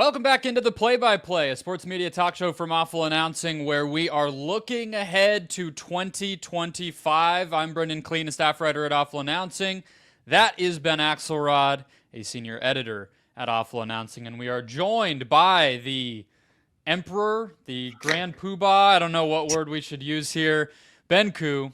Welcome back into the Play-by-Play, a sports media talk show from Awful Announcing, where we are looking ahead to 2025. I'm Brendon Kleen, a staff writer at Awful Announcing. That is Ben Axelrod, a senior editor at Awful Announcing, and we are joined by the Emperor, the Grand Poobah, I don't know what word we should use here, Ben Koo,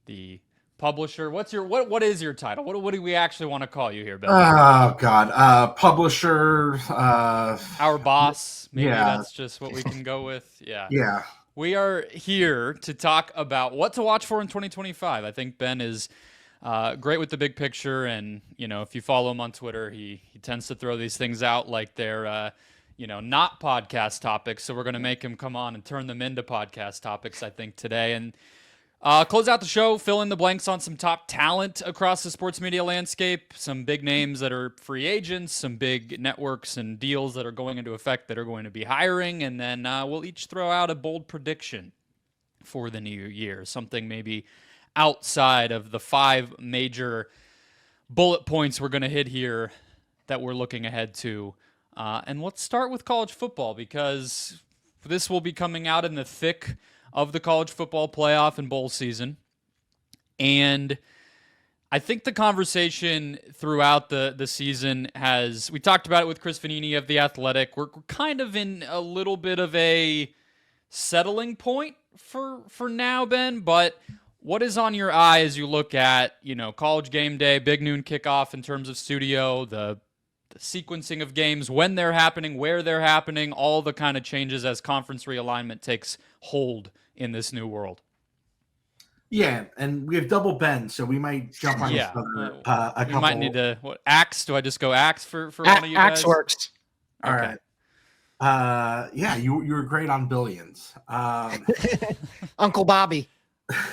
the publisher. What is your title? What do we actually want to call you here, Ben? Oh God, publisher. Our boss. Maybe yeah. that's just what we can go with. Yeah. Yeah. We are here to talk about what to watch for in 2025. I think Ben is great with the big picture, and if you follow him on Twitter, he tends to throw these things out like they're not podcast topics. So we're going to make him come on and turn them into podcast topics, I think, today. And close out the show, fill in the blanks on some top talent across the sports media landscape, some big names that are free agents, some big networks and deals that are going into effect that are going to be hiring, and then we'll each throw out a bold prediction for the new year, something maybe outside of the 5 major bullet points we're going to hit here that we're looking ahead to. And let's start with college football, because this will be coming out in the thick of the college football playoff and bowl season. And I think the conversation throughout the season we talked about it with Chris Vanini of The Athletic. We're kind of in a little bit of a settling point for now, Ben, but what is on your eye as you look at, College game day, big noon kickoff in terms of studio, the sequencing of games, when they're happening, where they're happening, all the kind of changes as conference realignment takes hold in this new world? Yeah, and we have double Ben, so we might jump on each other a couple. We might need to, Axe? Do I just go Axe for one of you guys? Axe works. All right. Yeah, you were great on billions. Uncle Bobby.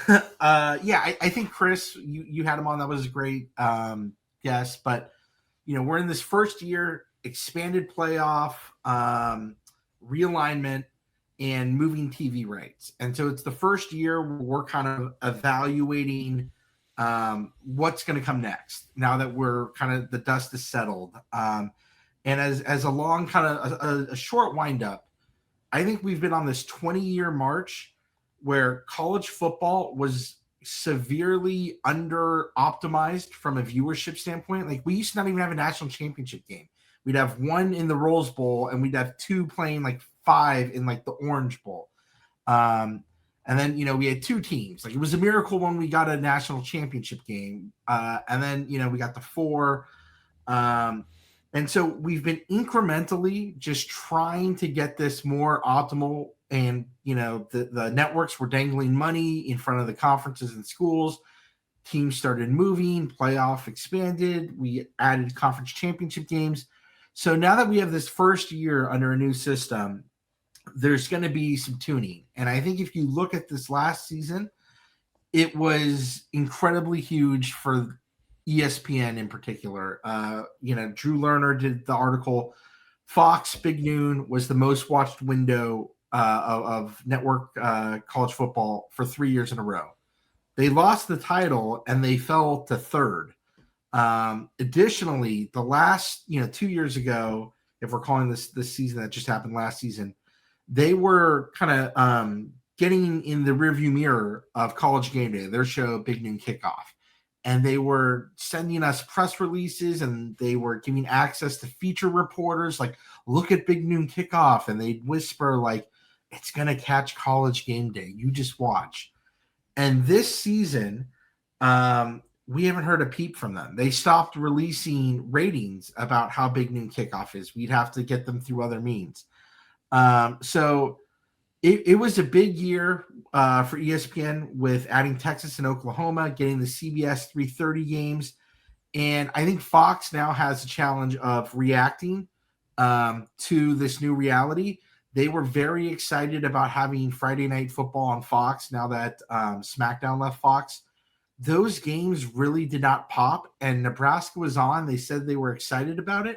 Yeah, I think Chris, you had him on. That was a great guess. But, we're in this first year, expanded playoff, realignment, and moving TV rights. And so it's the first year where we're kind of evaluating what's going to come next now that we're kind of the dust is settled. And as a long kind of a short windup, I think we've been on this 20-year march where college football was severely under optimized from a viewership standpoint. Like, we used to not even have a national championship game. We'd have one in the Rose Bowl, and we'd have 2 playing like 5 in like the Orange Bowl. And then, we had 2 teams. Like, it was a miracle when we got a national championship game. And then, we got the 4. And so we've been incrementally just trying to get this more optimal. And, the networks were dangling money in front of the conferences and schools. Teams started moving, playoff expanded. We added conference championship games. So now that we have this first year under a new system, there's going to be some tuning. And I think if you look at this last season, it was incredibly huge for ESPN in particular. Drew Lerner did the article. Fox Big Noon was the most watched window of network college football for 3 years in a row. They lost the title and they fell to 3rd. Additionally, the last 2 years ago, if we're calling this season that just happened last season, they were kind of getting in the rearview mirror of College Game Day, their show Big Noon Kickoff, and they were sending us press releases and they were giving access to feature reporters like, look at Big Noon Kickoff, and they'd whisper like, it's gonna catch College Game Day, you just watch. And this season, we haven't heard a peep from them. They stopped releasing ratings about how Big Noon Kickoff is. We'd have to get them through other means. So it was a big year for ESPN with adding Texas and Oklahoma, getting the CBS 3:30 games. And I think Fox now has a challenge of reacting to this new reality. They were very excited about having Friday Night Football on Fox now that SmackDown left Fox. Those games really did not pop, and Nebraska was on. They said they were excited about it.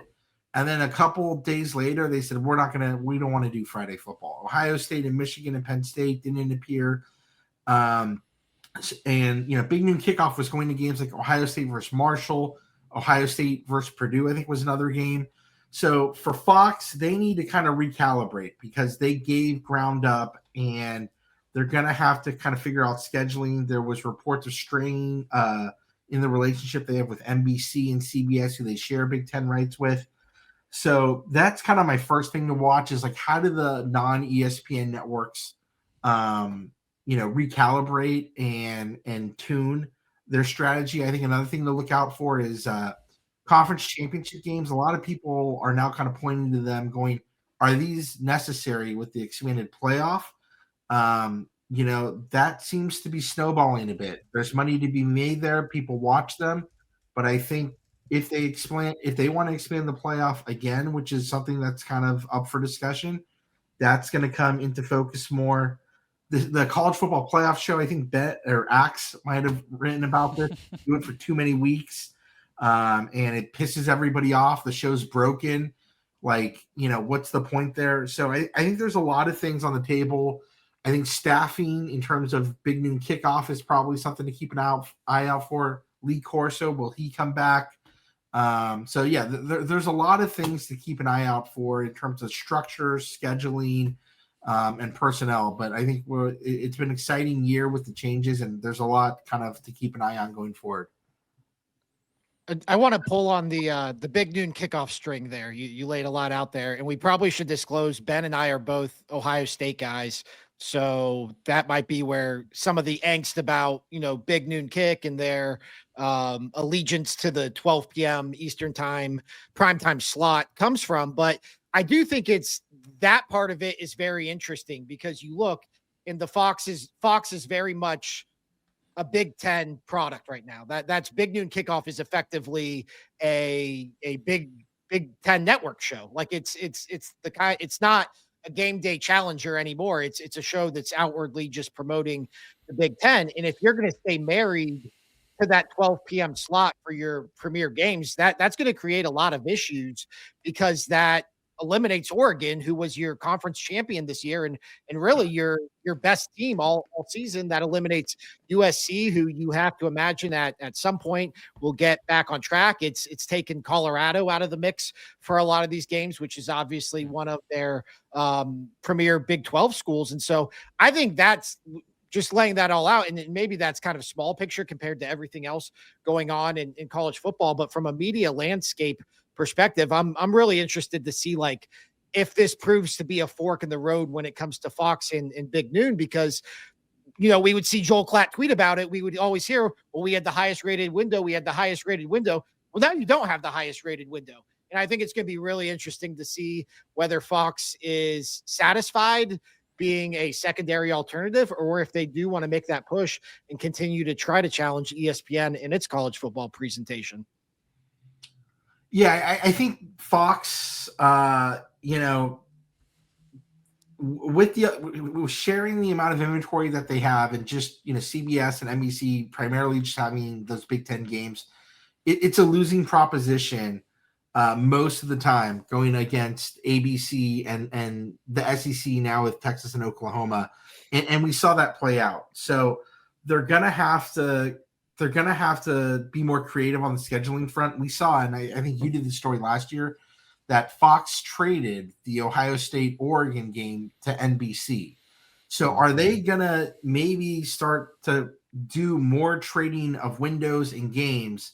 And then a couple days later, they said, we don't want to do Friday football. Ohio State and Michigan and Penn State didn't appear. And, Big Noon Kickoff was going to games like Ohio State versus Marshall, Ohio State versus Purdue, I think was another game. So for Fox, they need to kind of recalibrate because they gave ground up, and they're going to have to kind of figure out scheduling. There was reports of strain in the relationship they have with NBC and CBS, who they share Big Ten rights with. So that's kind of my first thing to watch is like, how do the non-ESPN networks, recalibrate and tune their strategy? I think another thing to look out for is conference championship games. A lot of people are now kind of pointing to them going, are these necessary with the expanded playoff? That seems to be snowballing a bit. There's money to be made there. People watch them. But I think if they want to expand the playoff again, which is something that's kind of up for discussion, that's going to come into focus more. The college football playoff show, I think Axe might have written about this. Do it for too many weeks. And it pisses everybody off. The show's broken. What's the point there? So I think there's a lot of things on the table. I think staffing in terms of Big Noon Kickoff is probably something to keep an eye out for. Lee Corso, will he come back? There's a lot of things to keep an eye out for in terms of structure, scheduling, and personnel. But I think it's been an exciting year with the changes, and there's a lot kind of to keep an eye on going forward. I want to pull on the Big Noon Kickoff string there. You laid a lot out there, and we probably should disclose Ben and I are both Ohio State guys. So that might be where some of the angst about, Big Noon Kick and their allegiance to the 12 p.m. Eastern time primetime slot comes from. But I do think it's that part of it is very interesting because you look in the Fox is very much a Big Ten product right now. That's Big Noon Kickoff is effectively a Big Ten network show. Like it's the kind, it's not a game day challenger anymore. It's a show that's outwardly just promoting the Big Ten. And if you're going to stay married to that 12 p.m. slot for your premier games, that's going to create a lot of issues because that eliminates Oregon, who was your conference champion this year and really your best team all season. That eliminates USC, who you have to imagine at some point will get back on track. It's taken Colorado out of the mix for a lot of these games, which is obviously one of their premier Big 12 schools. And so I think that's just laying that all out. And maybe that's kind of small picture compared to everything else going on in college football. But from a media landscape perspective, I'm really interested to see like if this proves to be a fork in the road when it comes to Fox and Big Noon, because we would see Joel Klatt tweet about it. We would always hear, well, we had the highest rated window. Well, now you don't have the highest rated window. And I think it's going to be really interesting to see whether Fox is satisfied being a secondary alternative or if they do want to make that push and continue to try to challenge ESPN in its college football presentation. Yeah, I think Fox, with sharing the amount of inventory that they have and just, CBS and NBC primarily just having those Big Ten games, it's a losing proposition most of the time going against ABC and the SEC now with Texas and Oklahoma. And we saw that play out. So they're going to have to be more creative on the scheduling front. We saw, and I think you did the story last year, that Fox traded the Ohio State-Oregon game to NBC. So are they going to maybe start to do more trading of windows and games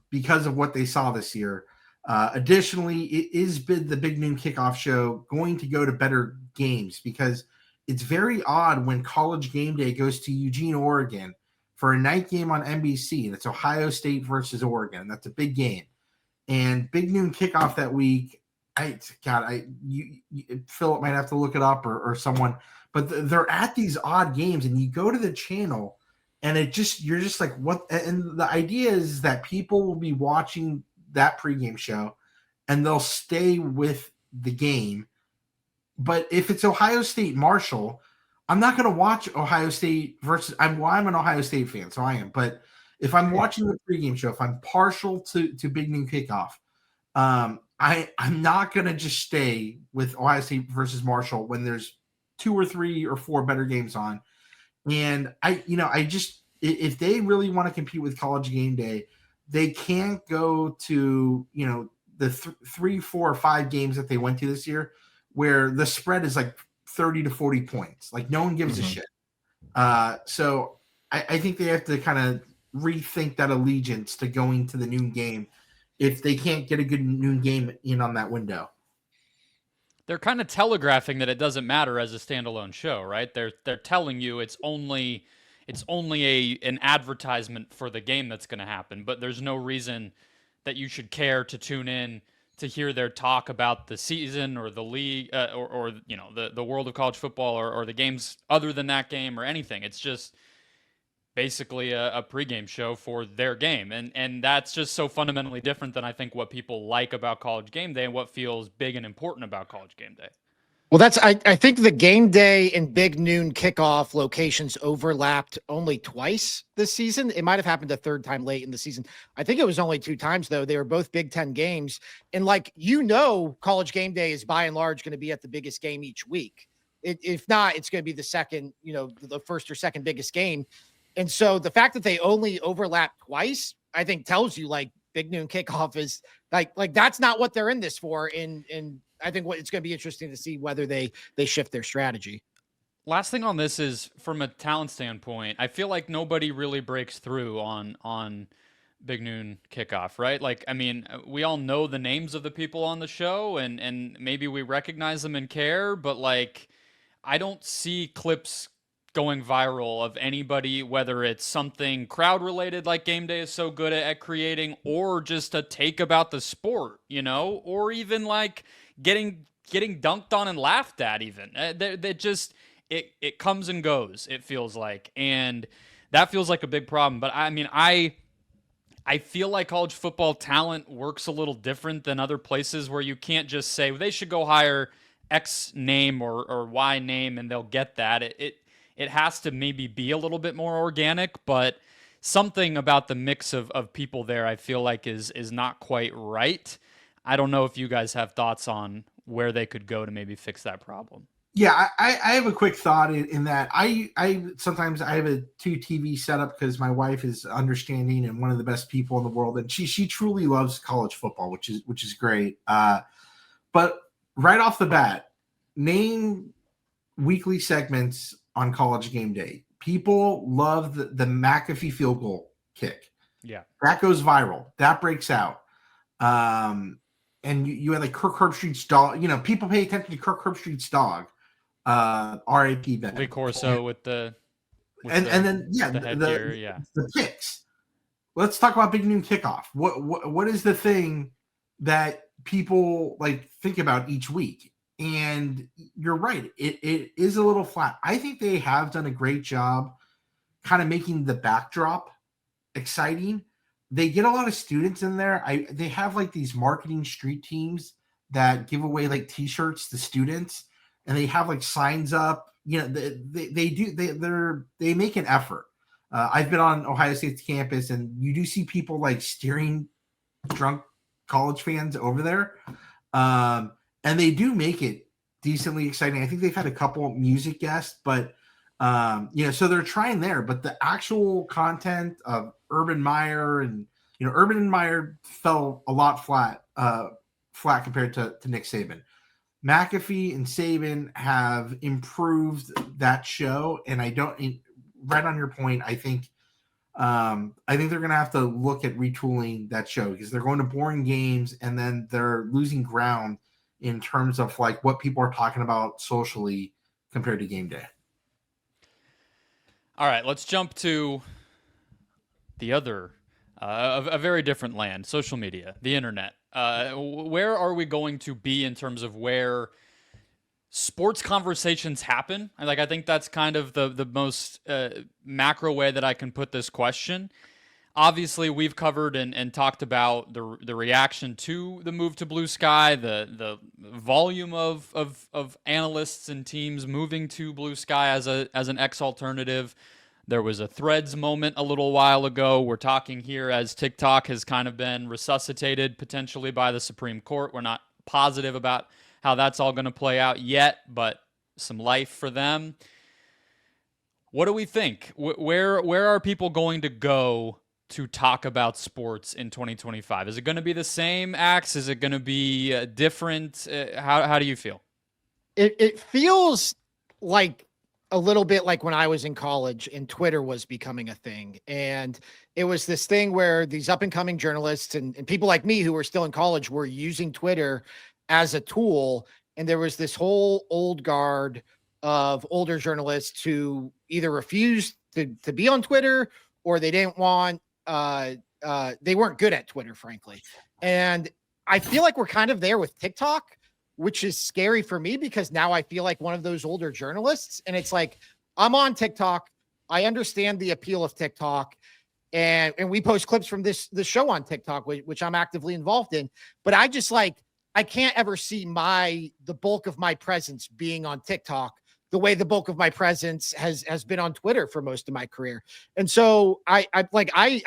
because of what they saw this year? Additionally, is the Big Noon Kickoff show going to go to better games? Because it's very odd when College Game Day goes to Eugene, Oregon, for a night game on NBC, and it's Ohio State versus Oregon. That's a big game. And Big Noon Kickoff that week, Philip might have to look it up or someone, but they're at these odd games, and you go to the channel, and you're just like, what? And the idea is that people will be watching that pregame show, and they'll stay with the game. But if it's Ohio State Marshall, I'm not going to watch Ohio State versus. I'm an Ohio State fan, so I am. But if I'm watching the pregame show, if I'm partial to Big Noon Kickoff, I'm not going to just stay with Ohio State versus Marshall when there's 2 or 3 or 4 better games on. And if they really want to compete with College Game Day, they can't go to the 3, 4, or 5 games that they went to this year, where the spread is like 30 to 40 points. Like no one gives a shit. So I think they have to kind of rethink that allegiance to going to the noon game if they can't get a good noon game in on that window. They're kind of telegraphing that it doesn't matter as a standalone show, right? They're telling you it's only an advertisement for the game that's going to happen, but there's no reason that you should care to tune in to hear their talk about the season or the league or you know the world of college football or the games other than that game or anything. It's just basically a pregame show for their game. And that's just so fundamentally different than I think what people like about College Game Day and what feels big and important about College Game Day. Well, I think the game day and big noon kickoff locations overlapped only twice this season. It might have happened a third time late in the season. I think it was only 2 times, though. They were both Big Ten games. And College Game Day is by and large going to be at the biggest game each week. If not, it's going to be the second, the first or second biggest game. And so the fact that they only overlap twice, I think tells you big noon kickoff is like that's not what they're in this for. And I think it's going to be interesting to see whether they shift their strategy. Last thing on this is from a talent standpoint, I feel like nobody really breaks through on big noon kickoff, right? We all know the names of the people on the show and maybe we recognize them and care, but I don't see clips going viral of anybody, whether it's something crowd related like Game Day is so good at creating, or just a take about the sport, or even getting dunked on and laughed at even. It comes and goes, it feels like. And that feels like a big problem. But I feel like college football talent works a little different than other places where you can't just say, well, they should go hire X name or Y name and they'll get that. It has to maybe be a little bit more organic, but something about the mix of people there I feel like is not quite right. I don't know if you guys have thoughts on where they could go to maybe fix that problem. Yeah, I have a quick thought in that I sometimes I have a 2 TV setup because my wife is understanding and one of the best people in the world, and she truly loves college football, which is great. But right off the bat, name weekly segments on College Game Day. People love the McAfee field goal kick. Yeah, that goes viral. That breaks out. And you had Kirk Herbstreit's dog. People pay attention to Kirk Herbstreit's dog. R.A.P. Ben. Lee Corso with the headgear, yeah. The kicks. Let's talk about Big Noon Kickoff. What is the thing that people think about each week? And you're right, it is a little flat. I think they have done a great job kind of making the backdrop exciting. They get a lot of students in there. They have these marketing street teams that give away t-shirts to students, and they have signs up. They make an effort. I've been on Ohio State's campus, and you do see people steering drunk college fans over there. And they do make it decently exciting. I think they've had a couple music guests, but so they're trying there. But the actual content of Urban Meyer and Urban Meyer fell a lot flat compared to Nick Saban. McAfee and Saban have improved that show, and right on your point, I think they're going to have to look at retooling that show because they're going to boring games and then they're losing ground in terms of what people are talking about socially compared to Game Day. All right, let's jump to the other, a very different land, social media, the internet. Where are we going to be in terms of where sports conversations happen? I think that's kind of the most macro way that I can put this question. Obviously, we've covered and talked about the reaction to the move to Blue Sky, the volume of analysts and teams moving to Blue Sky as an X alternative. There was a Threads moment a little while ago. We're talking here as TikTok has kind of been resuscitated potentially by the Supreme Court. We're not positive about how that's all going to play out yet, but some life for them. What do we think? Where are people going to go to talk about sports in 2025? Is it going to be the same, Axe? Is it going to be different? How do you feel? It feels like a little bit like when I was in college and Twitter was becoming a thing. And it was this thing where these up and coming journalists and people like me who were still in college were using Twitter as a tool. And there was this whole old guard of older journalists who either refused to be on Twitter or they didn't want, they weren't good at Twitter, frankly. And I feel like we're kind of there with TikTok, which is scary for me because now I feel like one of those older journalists. And it's like, I'm on TikTok. I understand the appeal of TikTok. And we post clips from the show on TikTok, which I'm actively involved in. But I just I can't ever see the bulk of my presence being on TikTok the way the bulk of my presence has been on Twitter for most of my career. And so I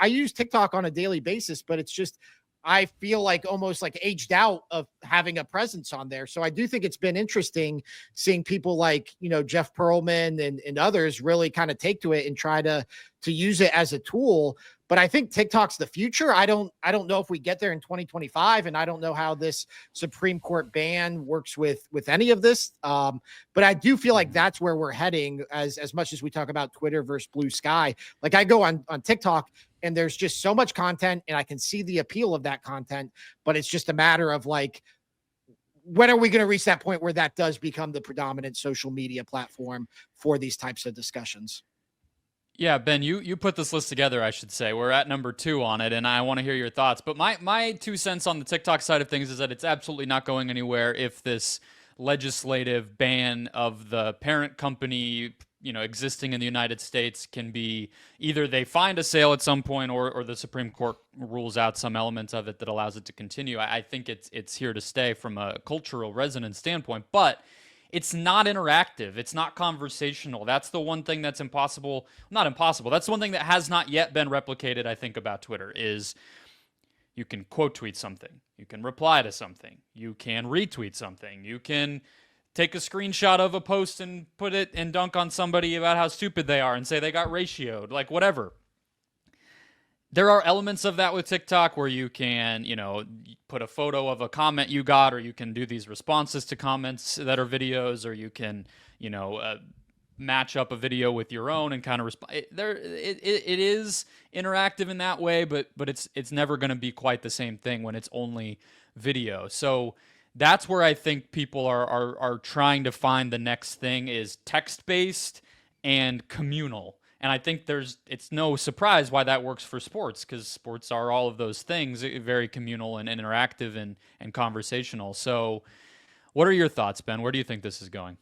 use TikTok on a daily basis, but it's just, I feel like almost like aged out of having a presence on there. So I do think it's been interesting seeing people like, Jeff Pearlman and others really kind of take to it and try to use it as a tool. But I think TikTok's the future. I don't know if we get there in 2025, and I don't know how this Supreme Court ban works with any of this. But I do feel like that's where we're heading as much as we talk about Twitter versus blue sky. Like I go on TikTok and there's just so much content and I can see the appeal of that content, but it's just a matter of like, when are we going to reach that point where that does become the predominant social media platform for these types of discussions? Yeah, Ben, you put this list together, I should say. We're at number 2 on it, and I want to hear your thoughts. But my 2 cents on the TikTok side of things is that it's absolutely not going anywhere if this legislative ban of the parent company, existing in the United States can be either they find a sale at some point or the Supreme Court rules out some elements of it that allows it to continue. I think it's here to stay from a cultural resonance standpoint, but it's not interactive. It's not conversational. That's the one thing that's impossible. Not impossible. That's the one thing that has not yet been replicated, I think, about Twitter is you can quote tweet something. You can reply to something. You can retweet something. You can take a screenshot of a post and put it and dunk on somebody about how stupid they are and say they got ratioed, like whatever. There are elements of that with TikTok where you can, put a photo of a comment you got, or you can do these responses to comments that are videos, or you can, match up a video with your own and kind of respond. It is interactive in that way, but it's never going to be quite the same thing when it's only video. So that's where I think people are trying to find the next thing is text-based and communal. And I think it's no surprise why that works for sports, because sports are all of those things, very communal and interactive and conversational. So what are your thoughts, Ben? Where do you think this is going?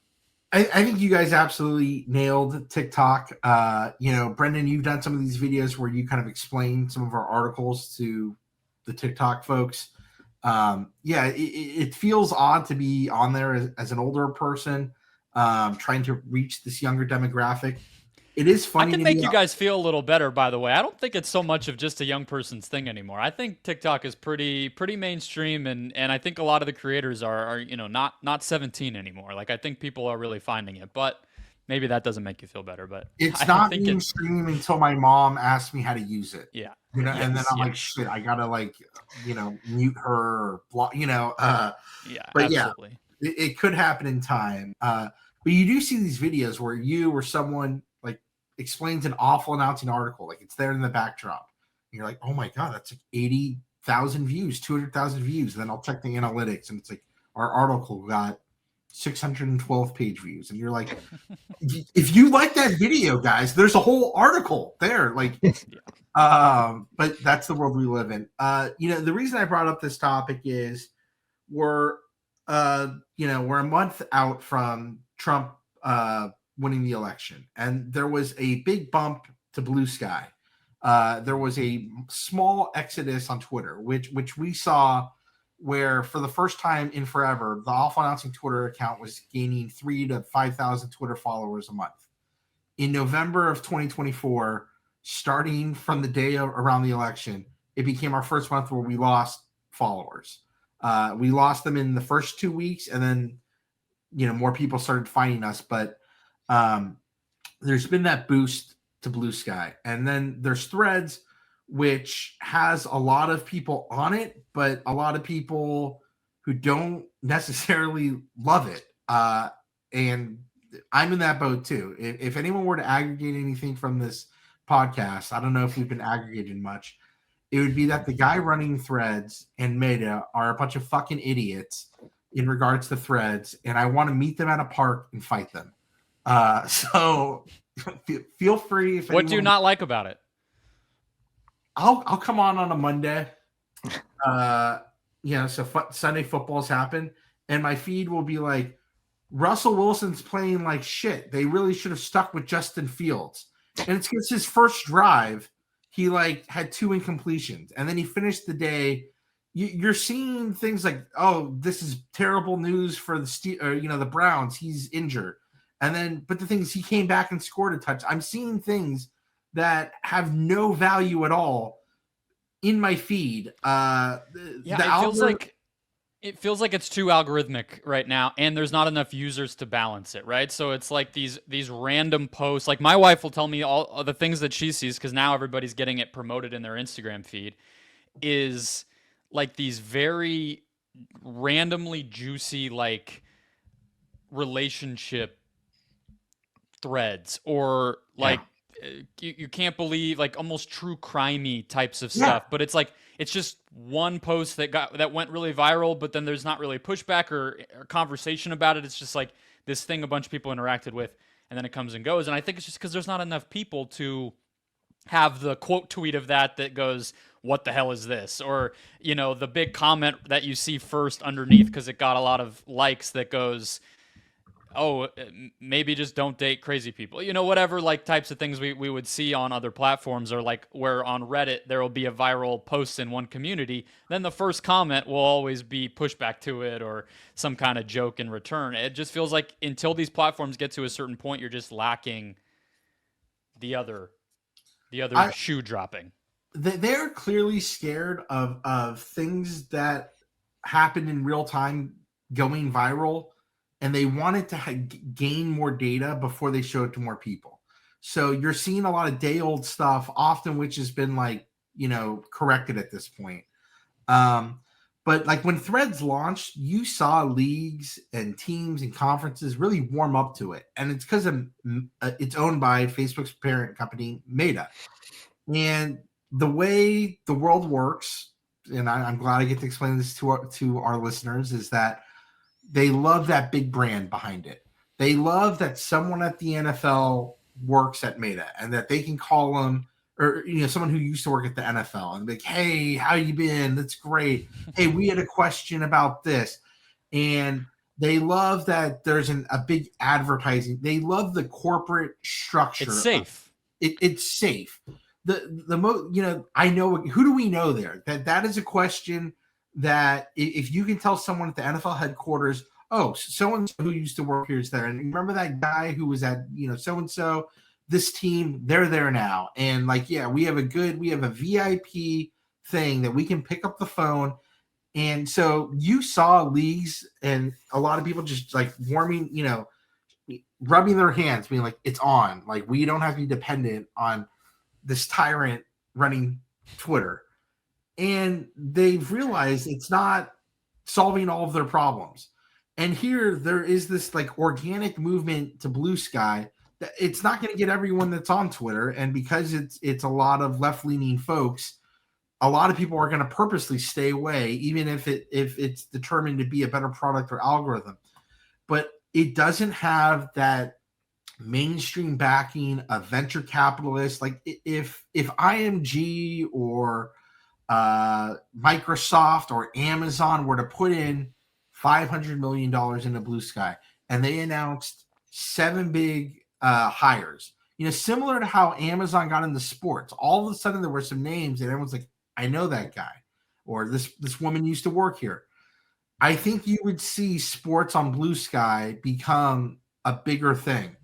I think you guys absolutely nailed TikTok. Brendon, you've done some of these videos where you kind of explain some of our articles to the TikTok folks. It feels odd to be on there as an older person trying to reach this younger demographic. It is funny. I can make you guys feel a little better, by the way. I don't think it's so much of just a young person's thing anymore. I think TikTok is pretty mainstream, and I think a lot of the creators are not 17 anymore. Like I think people are really finding it, but maybe that doesn't make you feel better. But it's not mainstream until my mom asked me how to use it. Yeah, and then I'm like, shit, I gotta mute her or block. But absolutely. It could happen in time. But you do see these videos where you or someone explains an awful announcing article, like it's there in the backdrop, and you're like, oh my god, that's like 80,000 views, 200,000 views, and then I'll check the analytics and it's like our article got 612 page views, and you're like, if you like that video, guys, there's a whole article there, but that's the world we live in. The reason I brought up this topic is we're a month out from Trump winning the election, and there was a big bump to blue sky. There was a small exodus on Twitter, which we saw, where for the first time in forever, the Awful Announcing Twitter account was gaining 3,000 to 5,000 Twitter followers a month. In November of 2024, starting from the day around the election, it became our first month where we lost followers. We lost them in the first 2 weeks, and then more people started finding us, but there's been that boost to blue sky. And then there's threads which has a lot of people on it, but a lot of people who don't necessarily love it. And I'm in that boat too. If anyone were to aggregate anything from this podcast, I don't know if we've been aggregating much. It would be that the guy running Threads and Meta are a bunch of fucking idiots in regards to Threads, and I want to meet them at a park and fight them. So feel free. If what do you not like about it? I'll come on a Monday. So Sunday football's happen, and my feed will be like, Russell Wilson's playing like shit. They really should have stuck with Justin Fields. And it's because his first drive, he like had 2 incompletions, and then he finished the day. You're seeing things like, oh, this is terrible news for the Browns. He's injured, but the thing is, he came back and scored a touch. I'm seeing things that have no value at all in my feed. It feels like it's too algorithmic right now, and there's not enough users to balance it, right? So it's like these random posts. Like my wife will tell me all the things that she sees, because now everybody's getting it promoted in their Instagram feed, is like these very randomly juicy like relationship threads, or like you can't believe, like almost true crimey types of stuff. But it's like, it's just one post that went really viral, but then there's not really pushback or conversation about it. It's just like this thing a bunch of people interacted with, and then it comes and goes. And I think it's just because there's not enough people to have the quote tweet of that goes, what the hell is this? Or, the big comment that you see first underneath because it got a lot of likes that goes, oh, maybe just don't date crazy people. Whatever like types of things we would see on other platforms, or like where on Reddit there will be a viral post in one community, then the first comment will always be pushback to it or some kind of joke in return. It just feels like until these platforms get to a certain point, you're just lacking the other shoe dropping. They're clearly scared of things that happen in real time going viral, and they wanted to gain more data before they show it to more people. So you're seeing a lot of day-old stuff, often which has been like, corrected at this point. But like when Threads launched, you saw leagues and teams and conferences really warm up to it. And it's because it's owned by Facebook's parent company, Meta. And the way the world works, and I'm glad I get to explain this to our listeners, is that they love that big brand behind it. They love that someone at the NFL works at Meta, and that they can call them, or someone who used to work at the NFL, and be like, hey, how you been? That's great. Hey, we had a question about this. And they love that there's a big advertising. They love the corporate structure. It's safe. It's safe. I know, who do we know there? That is a question that if you can tell someone at the NFL headquarters, oh, so-and-so who used to work here is there. And remember that guy who was at, so-and-so, this team, they're there now. And like, we have a VIP thing that we can pick up the phone. And so you saw leagues and a lot of people just like warming, rubbing their hands, being like, it's on. Like, we don't have to be dependent on this tyrant running Twitter. And they've realized it's not solving all of their problems. And here there is this like organic movement to Blue Sky that it's not going to get everyone that's on Twitter. And because it's a lot of left-leaning folks, a lot of people are going to purposely stay away, even if it's determined to be a better product or algorithm. But it doesn't have that mainstream backing of venture capitalists. Like if IMG or Microsoft or Amazon were to put in $500 million into Blue Sky, and they announced 7 big hires, similar to how Amazon got into sports, all of a sudden there were some names and everyone's like, I know that guy, or this woman used to work here. I think you would see sports on Blue Sky become a bigger thing.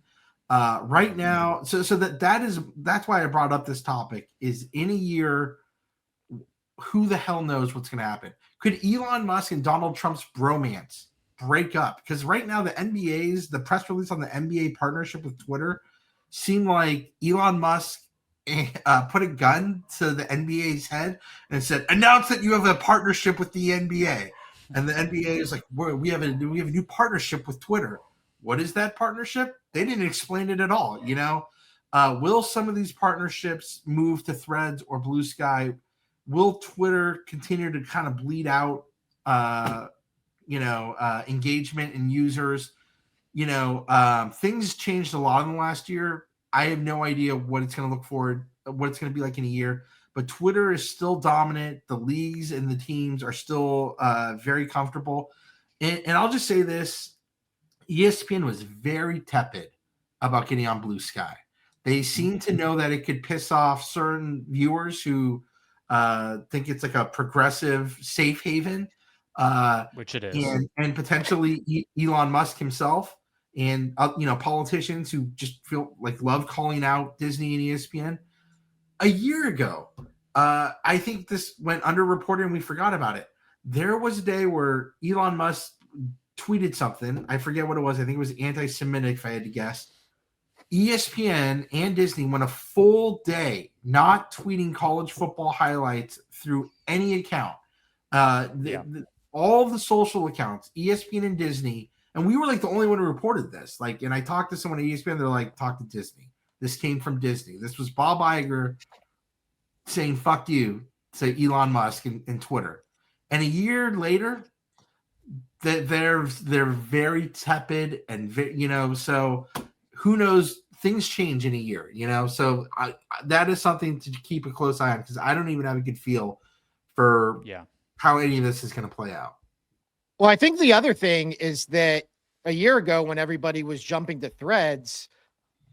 Right now, so that's why I brought up this topic, is in a year, who the hell knows what's going to happen? Could Elon Musk and Donald Trump's bromance break up? Because right now the press release on the NBA partnership with Twitter seem like Elon Musk put a gun to the NBA's head and said, "Announce that you have a partnership with the NBA." And the NBA is like, "We have a new partnership with Twitter." What is that partnership? They didn't explain it at all. Will some of these partnerships move to Threads or Blue Sky? Will Twitter continue to kind of bleed out, engagement and users? Things changed a lot in the last year. I have no idea what it's going to what it's going to be like in a year. But Twitter is still dominant. The leagues and the teams are still very comfortable. And I'll just say this: ESPN was very tepid about getting on Blue Sky. They seem to know that it could piss off certain viewers who think it's like a progressive safe haven, which it is, and potentially Elon Musk himself, and politicians who just feel like love calling out Disney and ESPN. A year ago, I think this went underreported and we forgot about it. There was a day where Elon Musk tweeted something. I forget what it was. I think it was anti-Semitic, if I had to guess. ESPN and Disney went a full day not tweeting college football highlights through any account. All of the social accounts, ESPN and Disney, and we were like the only one who reported this. And I talked to someone at ESPN, they're like, "Talk to Disney. This came from Disney. This was Bob Iger saying fuck you to Elon Musk and Twitter." And a year later, they're very tepid and so who knows? Things change in a year, So that is something to keep a close eye on, because I don't even have a good feel for how any of this is going to play out. Well, I think the other thing is that a year ago, when everybody was jumping to Threads,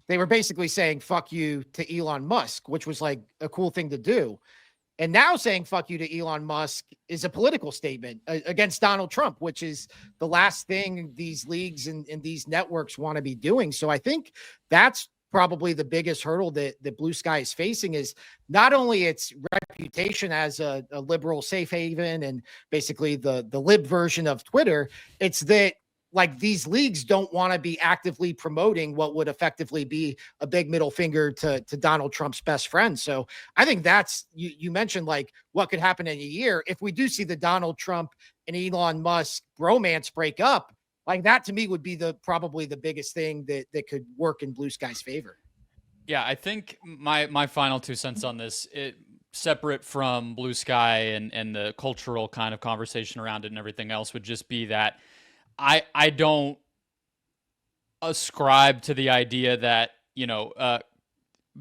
they were basically saying fuck you to Elon Musk, which was like a cool thing to do. And now saying fuck you to Elon Musk is a political statement against Donald Trump, which is the last thing these leagues and these networks want to be doing. So I think that's probably the biggest hurdle that Blue Sky is facing, is not only its reputation as a liberal safe haven and basically the lib version of Twitter, it's that these leagues don't want to be actively promoting what would effectively be a big middle finger to Donald Trump's best friend. So I think that's, you mentioned what could happen in a year. If we do see the Donald Trump and Elon Musk bromance break up, that to me would be probably the biggest thing that could work in Blue Sky's favor. Yeah, I think my final 2 cents on this, separate from Blue Sky and the cultural kind of conversation around it and everything else, would just be that I don't ascribe to the idea that,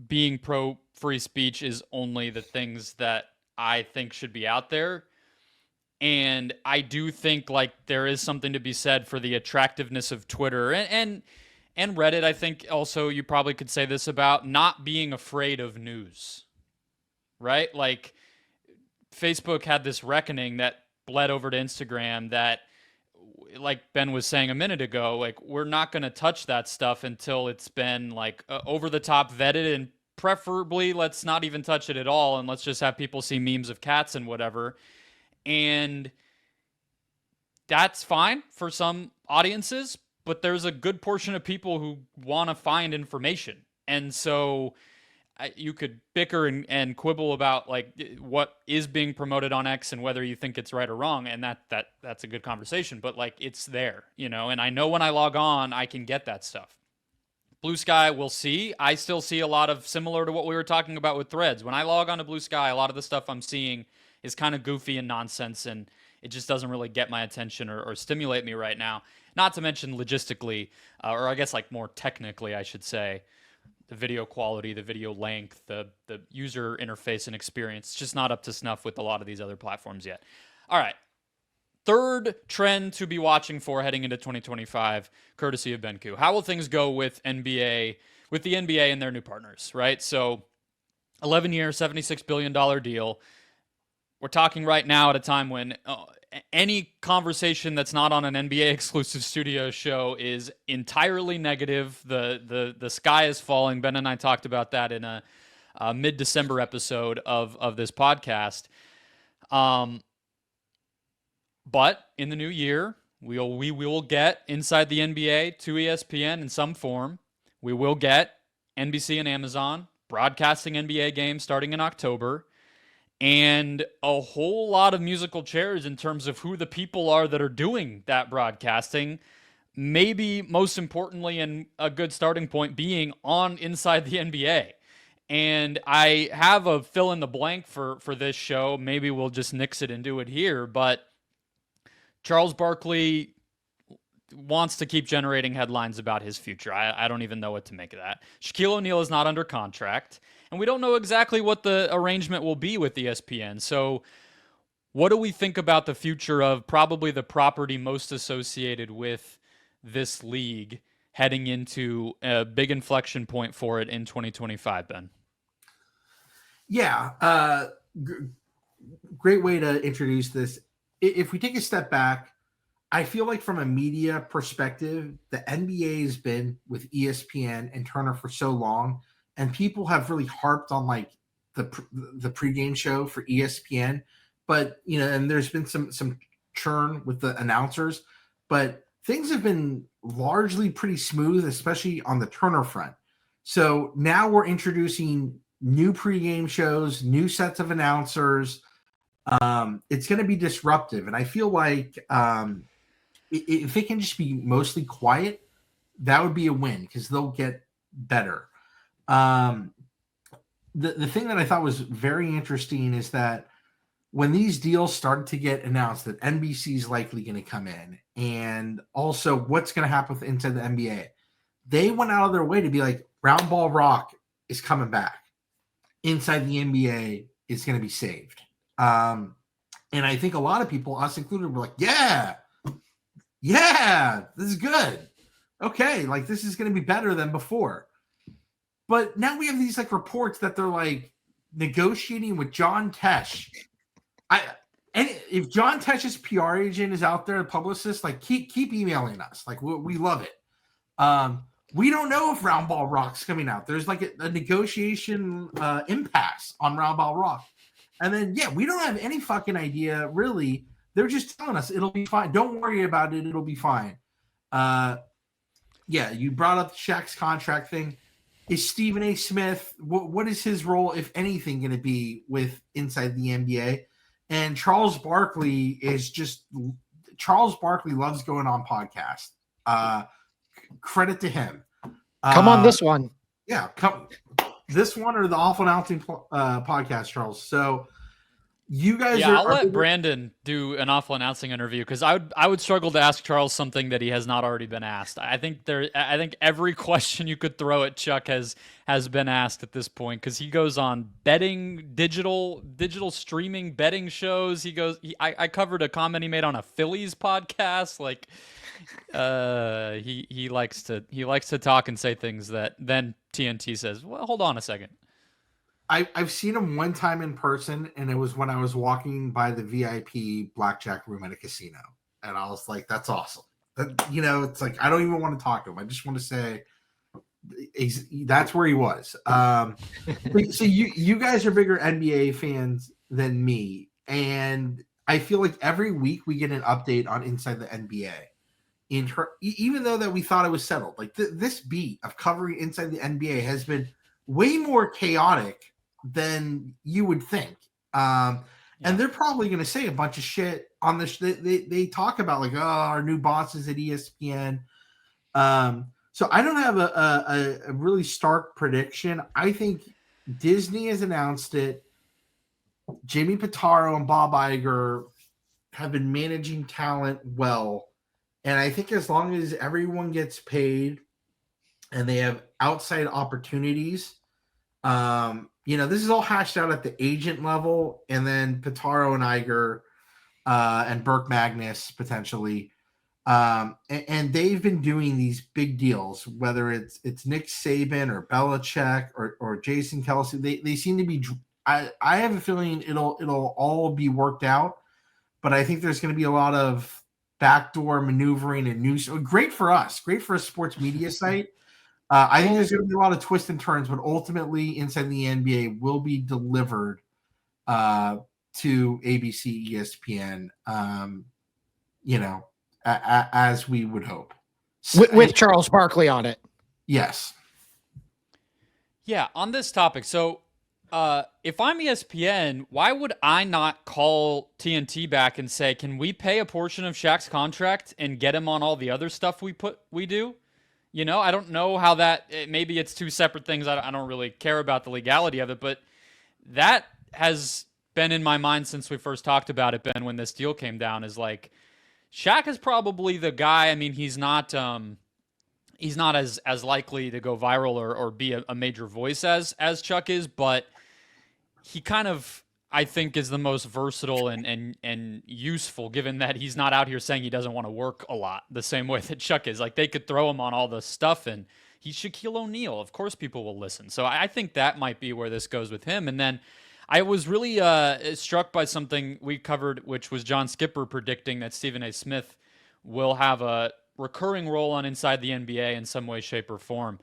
being pro free speech is only the things that I think should be out there. And I do think there is something to be said for the attractiveness of Twitter and Reddit. I think also you probably could say this about not being afraid of news, right? Facebook had this reckoning that bled over to Instagram that, like Ben was saying a minute ago, we're not going to touch that stuff until it's been over the top vetted, and preferably let's not even touch it at all, and let's just have people see memes of cats and whatever. And that's fine for some audiences, but there's a good portion of people who want to find information. And so you could bicker and quibble about what is being promoted on X and whether you think it's right or wrong, and that's a good conversation. But it's there, and I know when I log on, I can get that stuff. Blue Sky, we'll see. I still see a lot of similar to what we were talking about with Threads. When I log on to Blue Sky, a lot of the stuff I'm seeing is kind of goofy and nonsense, and it just doesn't really get my attention or stimulate me right now. Not to mention logistically, or I guess more technically, I should say, the video quality, the video length, the user interface and experience, just not up to snuff with a lot of these other platforms yet. All right. Third trend to be watching for heading into 2025, courtesy of Ben Koo. How will things go with the NBA and their new partners, right? So 11-year, $76 billion deal. We're talking right now at a time when any conversation that's not on an NBA exclusive studio show is entirely negative. The sky is falling. Ben and I talked about that in a mid-December episode of this podcast. But in the new year, we will get Inside the NBA to ESPN in some form. We will get NBC and Amazon broadcasting NBA games starting in October, and a whole lot of musical chairs in terms of who the people are that are doing that broadcasting. Maybe most importantly, and a good starting point being on Inside the NBA. And I have a fill in the blank for this show. Maybe we'll just nix it and do it here. But Charles Barkley wants to keep generating headlines about his future. I don't even know what to make of that. Shaquille O'Neal is not under contract, and we don't know exactly what the arrangement will be with ESPN. So what do we think about the future of probably the property most associated with this league heading into a big inflection point for it in 2025, Ben? Yeah, great way to introduce this. If we take a step back, I feel like from a media perspective, the NBA has been with ESPN and Turner for so long, and people have really harped on like the pregame show for ESPN. But and there's been some churn with the announcers, but things have been largely pretty smooth, especially on the Turner front. So now we're introducing new pregame shows, new sets of announcers. It's going to be disruptive, and I feel like if it can just be mostly quiet, that would be a win because they'll get better. The thing that I thought was very interesting is that when these deals started to get announced, that NBC is likely going to come in, and also what's going to happen with Inside the NBA, they went out of their way to be like, Round Ball Rock is coming back. Inside the NBA is going to be saved. And I think a lot of people, us included, were like, yeah, this is good. Okay, like this is going to be better than before. But now we have these like reports that they're like negotiating with John Tesh. And if John Tesh's PR agent is out there, a publicist, like keep emailing us. Like we love it. We don't know if Round Ball Rock's coming out. There's like a negotiation impasse on Round Ball Rock. And then, we don't have any fucking idea, really. They're just telling us it'll be fine. Don't worry about it. It'll be fine. You brought up Shaq's contract thing. Is Stephen A. Smith, what is his role, if anything, going to be with Inside the NBA? And Charles Barkley loves going on podcasts. Credit to him. Come on this one. Yeah, this one or the Awful Announcing podcast, Charles. So you guys I'll let Brendon do an Awful Announcing interview because I would struggle to ask Charles something that he has not already been asked. I think every question you could throw at Chuck has been asked at this point because he goes on betting, digital streaming betting shows. I covered a comment he made on a Phillies podcast. Like he likes to talk and say things that then TNT says, well, hold on a second. I've seen him one time in person, and it was when I was walking by the VIP blackjack room at a casino, and I was like, "That's awesome." It's like I don't even want to talk to him. I just want to say that's where he was. So you guys are bigger NBA fans than me, and I feel like every week we get an update on Inside the NBA. Even though that we thought it was settled, like this beat of covering Inside the NBA has been way more chaotic than you would think. And they're probably going to say a bunch of shit on this. They talk about like, our new bosses at ESPN. So I don't have a really stark prediction. I think Disney has announced it. Jimmy Pitaro and Bob Iger have been managing talent well. And I think as long as everyone gets paid and they have outside opportunities, this is all hashed out at the agent level, and then Pitaro and Iger and Burke Magnus potentially, and they've been doing these big deals, whether it's Nick Saban or Belichick or Jason Kelsey. They seem to be. I have a feeling it'll all be worked out, but I think there's going to be a lot of backdoor maneuvering and news. Great for us, great for a sports media site. I think there's going to be a lot of twists and turns, but ultimately Inside the NBA will be delivered to ABC, ESPN, as we would hope. With Charles Barkley on it. Yes. Yeah, on this topic. So, if I'm ESPN, why would I not call TNT back and say, "Can we pay a portion of Shaq's contract and get him on all the other stuff we do?" You know, I don't know how maybe it's two separate things. I don't really care about the legality of it, but that has been in my mind since we first talked about it, Ben, when this deal came down, is like Shaq is probably the guy. I mean, he's not as likely to go viral or be a major voice as Chuck is, but he kind of, I think, is the most versatile and useful, given that he's not out here saying he doesn't want to work a lot the same way that Chuck is. Like, they could throw him on all the stuff, and he's Shaquille O'Neal. Of course people will listen. So I think that might be where this goes with him. And then I was really struck by something we covered, which was John Skipper predicting that Stephen A. Smith will have a recurring role on Inside the NBA in some way, shape, or form.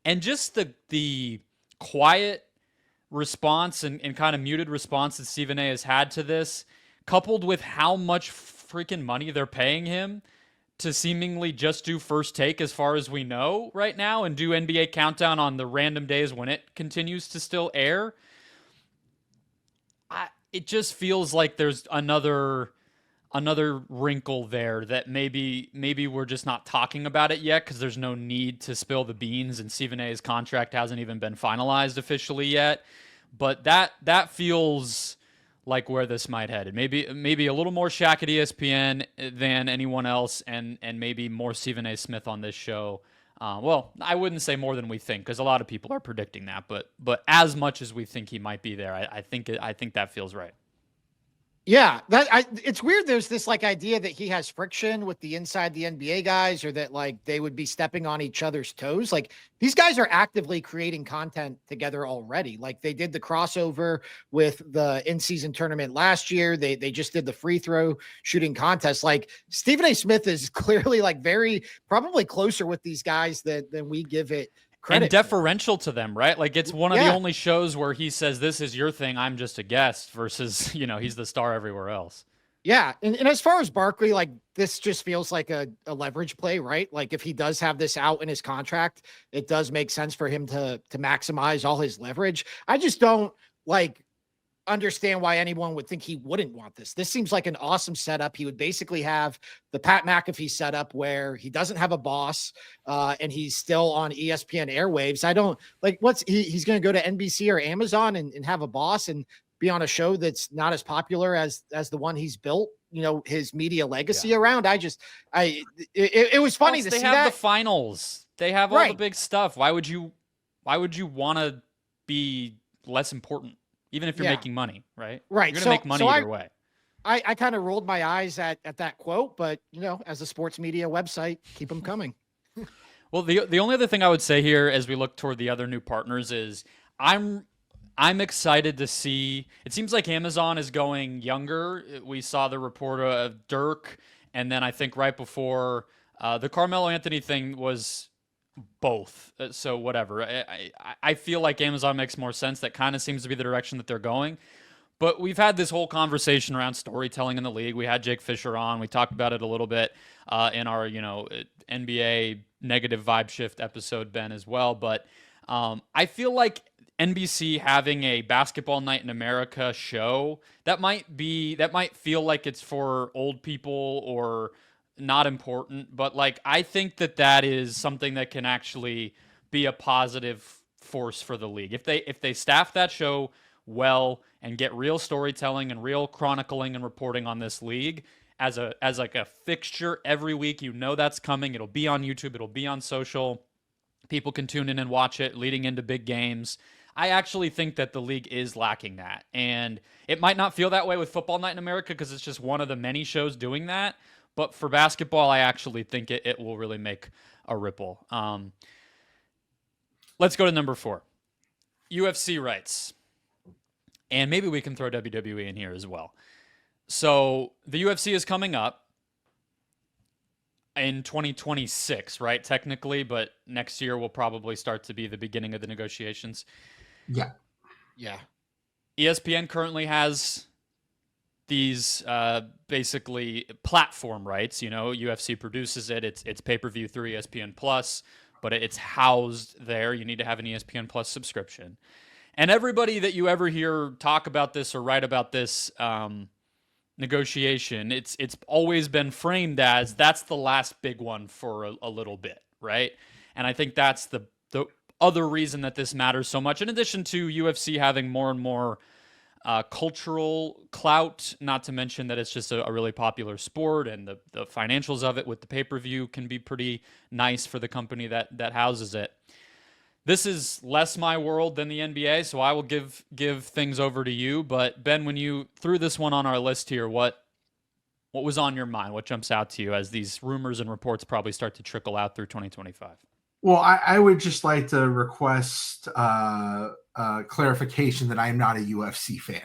And just the quiet response and kind of muted response that Stephen A has had to this, coupled with how much freaking money they're paying him to seemingly just do First Take as far as we know right now and do NBA Countdown on the random days when it continues to still air. It just feels like there's another wrinkle there that maybe we're just not talking about it yet because there's no need to spill the beans, and Stephen A's contract hasn't even been finalized officially yet. But that feels like where this might head. Maybe a little more Shaq at ESPN than anyone else, and maybe more Stephen A. Smith on this show. Well, I wouldn't say more than we think, because a lot of people are predicting that, but as much as we think he might be there, I think that feels right. Yeah, it's weird. There's this like idea that he has friction with the Inside the NBA guys, or that like they would be stepping on each other's toes. Like, these guys are actively creating content together already. Like, they did the crossover with the in-season tournament last year. They just did the free throw shooting contest. Like, Stephen A. Smith is clearly like very probably closer with these guys than we give it credit. And deferential to them, right? Like, it's one of the only shows where he says, "This is your thing, I'm just a guest," versus, he's the star everywhere else. Yeah. And as far as Barkley, like, this just feels like a leverage play, right? Like, if he does have this out in his contract, it does make sense for him to maximize all his leverage. I just don't understand why anyone would think he wouldn't want this. This seems like an awesome setup. He would basically have the Pat McAfee setup where he doesn't have a boss, and he's still on ESPN airwaves. I don't like he's going to go to NBC or Amazon and have a boss and be on a show that's not as popular as the one he's built, his media legacy around. It was funny to see that. They have the finals. They have all the big stuff. Why would you want to be less important? Even if you're making money, right? Right. You're going to make money either way. I kind of rolled my eyes at that quote, but, as a sports media website, keep them coming. Well, the only other thing I would say here as we look toward the other new partners is I'm excited to see. It seems like Amazon is going younger. We saw the report of Dirk, and then I think right before the Carmelo Anthony thing was both. So whatever. I feel like Amazon makes more sense. That kind of seems to be the direction that they're going. But we've had this whole conversation around storytelling in the league. We had Jake Fisher on. We talked about it a little bit in our NBA negative vibe shift episode, Ben, as well. But I feel like NBC having a Basketball Night in America show that might feel like it's for old people or not important, but like I think that is something that can actually be a positive force for the league if they staff that show well and get real storytelling and real chronicling and reporting on this league as like a fixture every week. That's coming. It'll be on YouTube. It'll be on social. People can tune in and watch it leading into big games. I actually think that the league is lacking that, and it might not feel that way with Football Night in America because it's just one of the many shows doing that. But for basketball, I actually think it will really make a ripple. Let's go to number 4. UFC rights. And maybe we can throw WWE in here as well. So the UFC is coming up in 2026, right? Technically, but next year will probably start to be the beginning of the negotiations. Yeah. Yeah. ESPN currently has these basically platform rights. UFC produces it. It's pay-per-view through ESPN Plus. but it's housed there. You need to have an ESPN Plus subscription. And everybody that you ever hear talk about this or write about this negotiation, it's always been framed as that's the last big one for a little bit, right? And I think that's the other reason that this matters so much, in addition to UFC having more and more cultural clout, not to mention that it's just a really popular sport, and the financials of it with the pay-per-view can be pretty nice for the company that houses it. This is less my world than the NBA, so I will give things over to you. But Ben, when you threw this one on our list here, what was on your mind? What jumps out to you as these rumors and reports probably start to trickle out through 2025? Well, I would just like to request clarification that I'm not a UFC fan.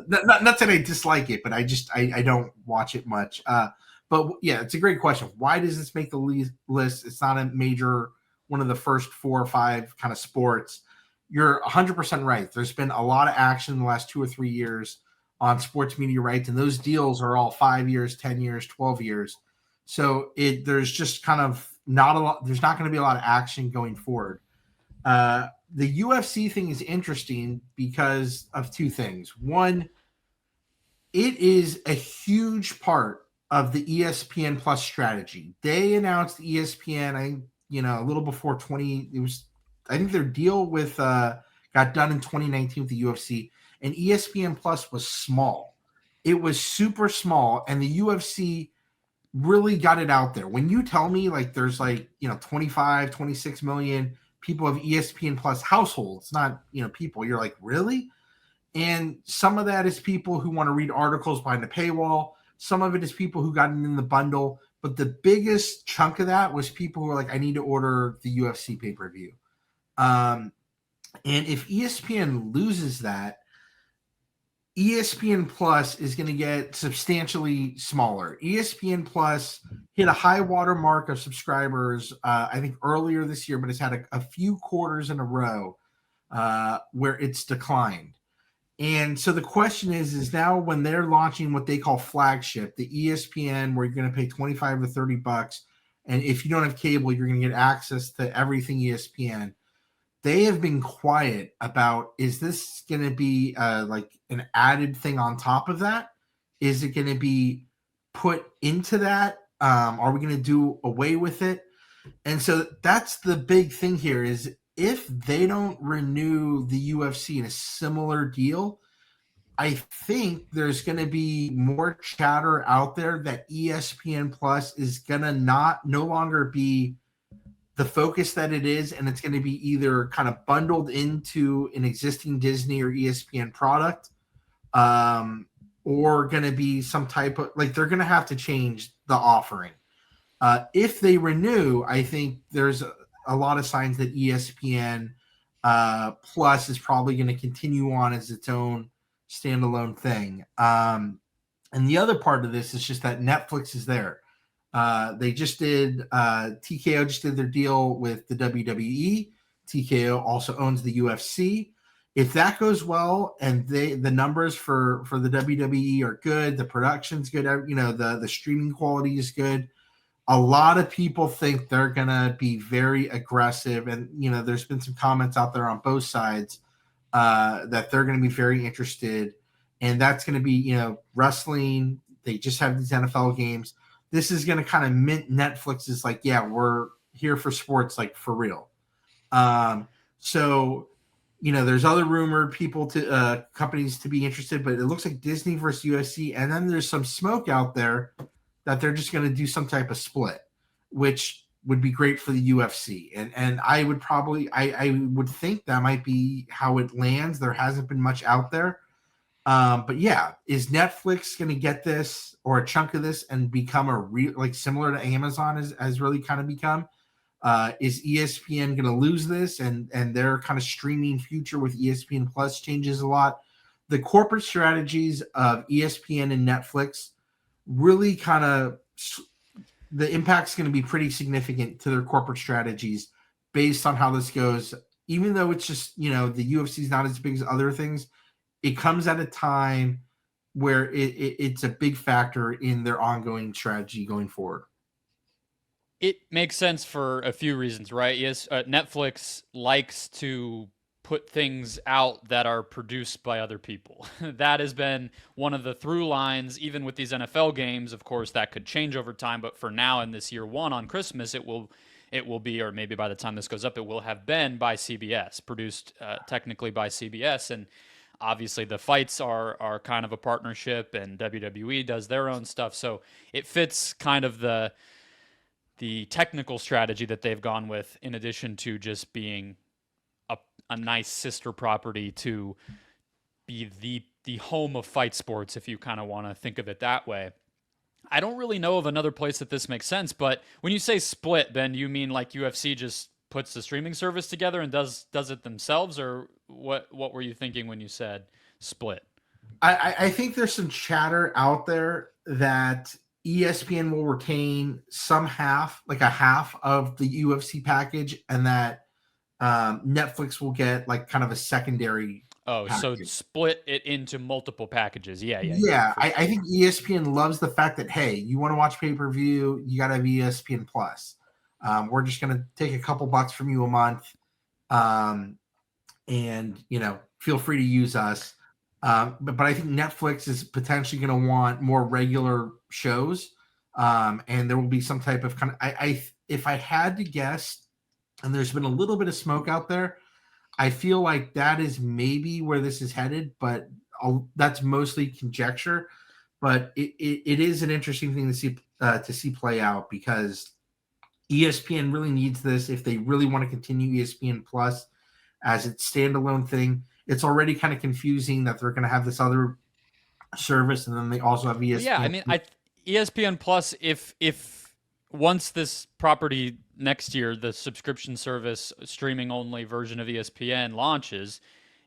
Not that I dislike it, but I don't watch it much. But yeah, it's a great question. Why does this make the list? It's not a major one of the first 4 or 5 kind of sports. You're 100% right. There's been a lot of action in the last 2 or 3 years on sports media rights, and those deals are all 5 years, 10 years, 12 years. So there's just kind of not a lot. There's not going to be a lot of action going forward. The UFC thing is interesting because of 2 things. One, it is a huge part of the ESPN Plus strategy. They announced ESPN, a little before 20. I think their deal with got done in 2019 with the UFC, and ESPN Plus was small. It was super small, and the UFC really got it out there. When you tell me like there's 25, 26 million people have ESPN Plus households, not people, you're like, really? And some of that is people who want to read articles behind the paywall. Some of it is people who got it in the bundle. But the biggest chunk of that was people who were like, I need to order the UFC pay-per-view. And if ESPN loses that, ESPN Plus is going to get substantially smaller. ESPN Plus hit a high water mark of subscribers, I think earlier this year, but it's had a few quarters in a row where it's declined. And so the question is now when they're launching what they call Flagship, the ESPN, where you're going to pay $25 to $30, and if you don't have cable, you're going to get access to everything ESPN. They have been quiet about, is this going to be like an added thing on top of that? Is it going to be put into that? Are we going to do away with it? And so that's the big thing here is if they don't renew the UFC in a similar deal, I think there's going to be more chatter out there that ESPN Plus is going to no longer be the focus that it is, and it's going to be either kind of bundled into an existing Disney or ESPN product, or going to be some type of they're going to have to change the offering. If they renew, I think there's a lot of signs that ESPN Plus is probably going to continue on as its own standalone thing. And the other part of this is just that Netflix is there. They just did TKO just did their deal with the WWE. TKO also owns the UFC. If that goes well and the numbers for the WWE are good, the production's good, the streaming quality is good, a lot of people think they're gonna be very aggressive, and there's been some comments out there on both sides that they're gonna be very interested, and that's gonna be wrestling. They just have these NFL games. This is gonna kind of mint Netflix is like, yeah, we're here for sports, like for real. So there's other rumored people to companies to be interested, but it looks like Disney versus UFC, and then there's some smoke out there that they're just going to do some type of split, which would be great for the UFC. And I would probably, I would think that might be how it lands. There hasn't been much out there. But yeah, is Netflix going to get this or a chunk of this and become a real, similar to Amazon has really kind of become? Is ESPN going to lose this and their kind of streaming future with ESPN Plus changes a lot? The corporate strategies of ESPN and Netflix really kind of, the impact's going to be pretty significant to their corporate strategies based on how this goes. Even though it's just, the UFC is not as big as other things, it comes at a time where it's a big factor in their ongoing strategy going forward. It makes sense for a few reasons, right? Yes, Netflix likes to put things out that are produced by other people. That has been one of the through lines, even with these NFL games. Of course, that could change over time, but for now, in this year one on Christmas, it will be, or maybe by the time this goes up, it will have been by CBS, produced technically by CBS, and obviously the fights are kind of a partnership, and WWE does their own stuff, so it fits kind of the technical strategy that they've gone with, in addition to just being a nice sister property to be the home of fight sports, if you kind of want to think of it that way. I don't really know of another place that this makes sense, but when you say split, Ben, you mean like UFC just puts the streaming service together and does it themselves, or what were you thinking when you said split? I think there's some chatter out there that ESPN will retain like a half of the UFC package, and that Netflix will get like kind of a secondary. Oh, so package. split it into multiple packages. Yeah, Yeah, for sure. I think ESPN loves the fact that, hey, you want to watch pay-per-view, you got to have ESPN Plus. We're just going to take a couple bucks from you a month, and feel free to use us. But I think Netflix is potentially going to want more regular shows, and there will be some type of kind of. If I had to guess, and there's been a little bit of smoke out there, I feel like that is maybe where this is headed, but that's mostly conjecture. But it is an interesting thing to see play out, because ESPN really needs this if they really want to continue ESPN Plus as its standalone thing. It's already kind of confusing that they're going to have this other service, and then they also have ESPN. Yeah, I mean, ESPN Plus, if once this property next year, the subscription service streaming only version of ESPN launches,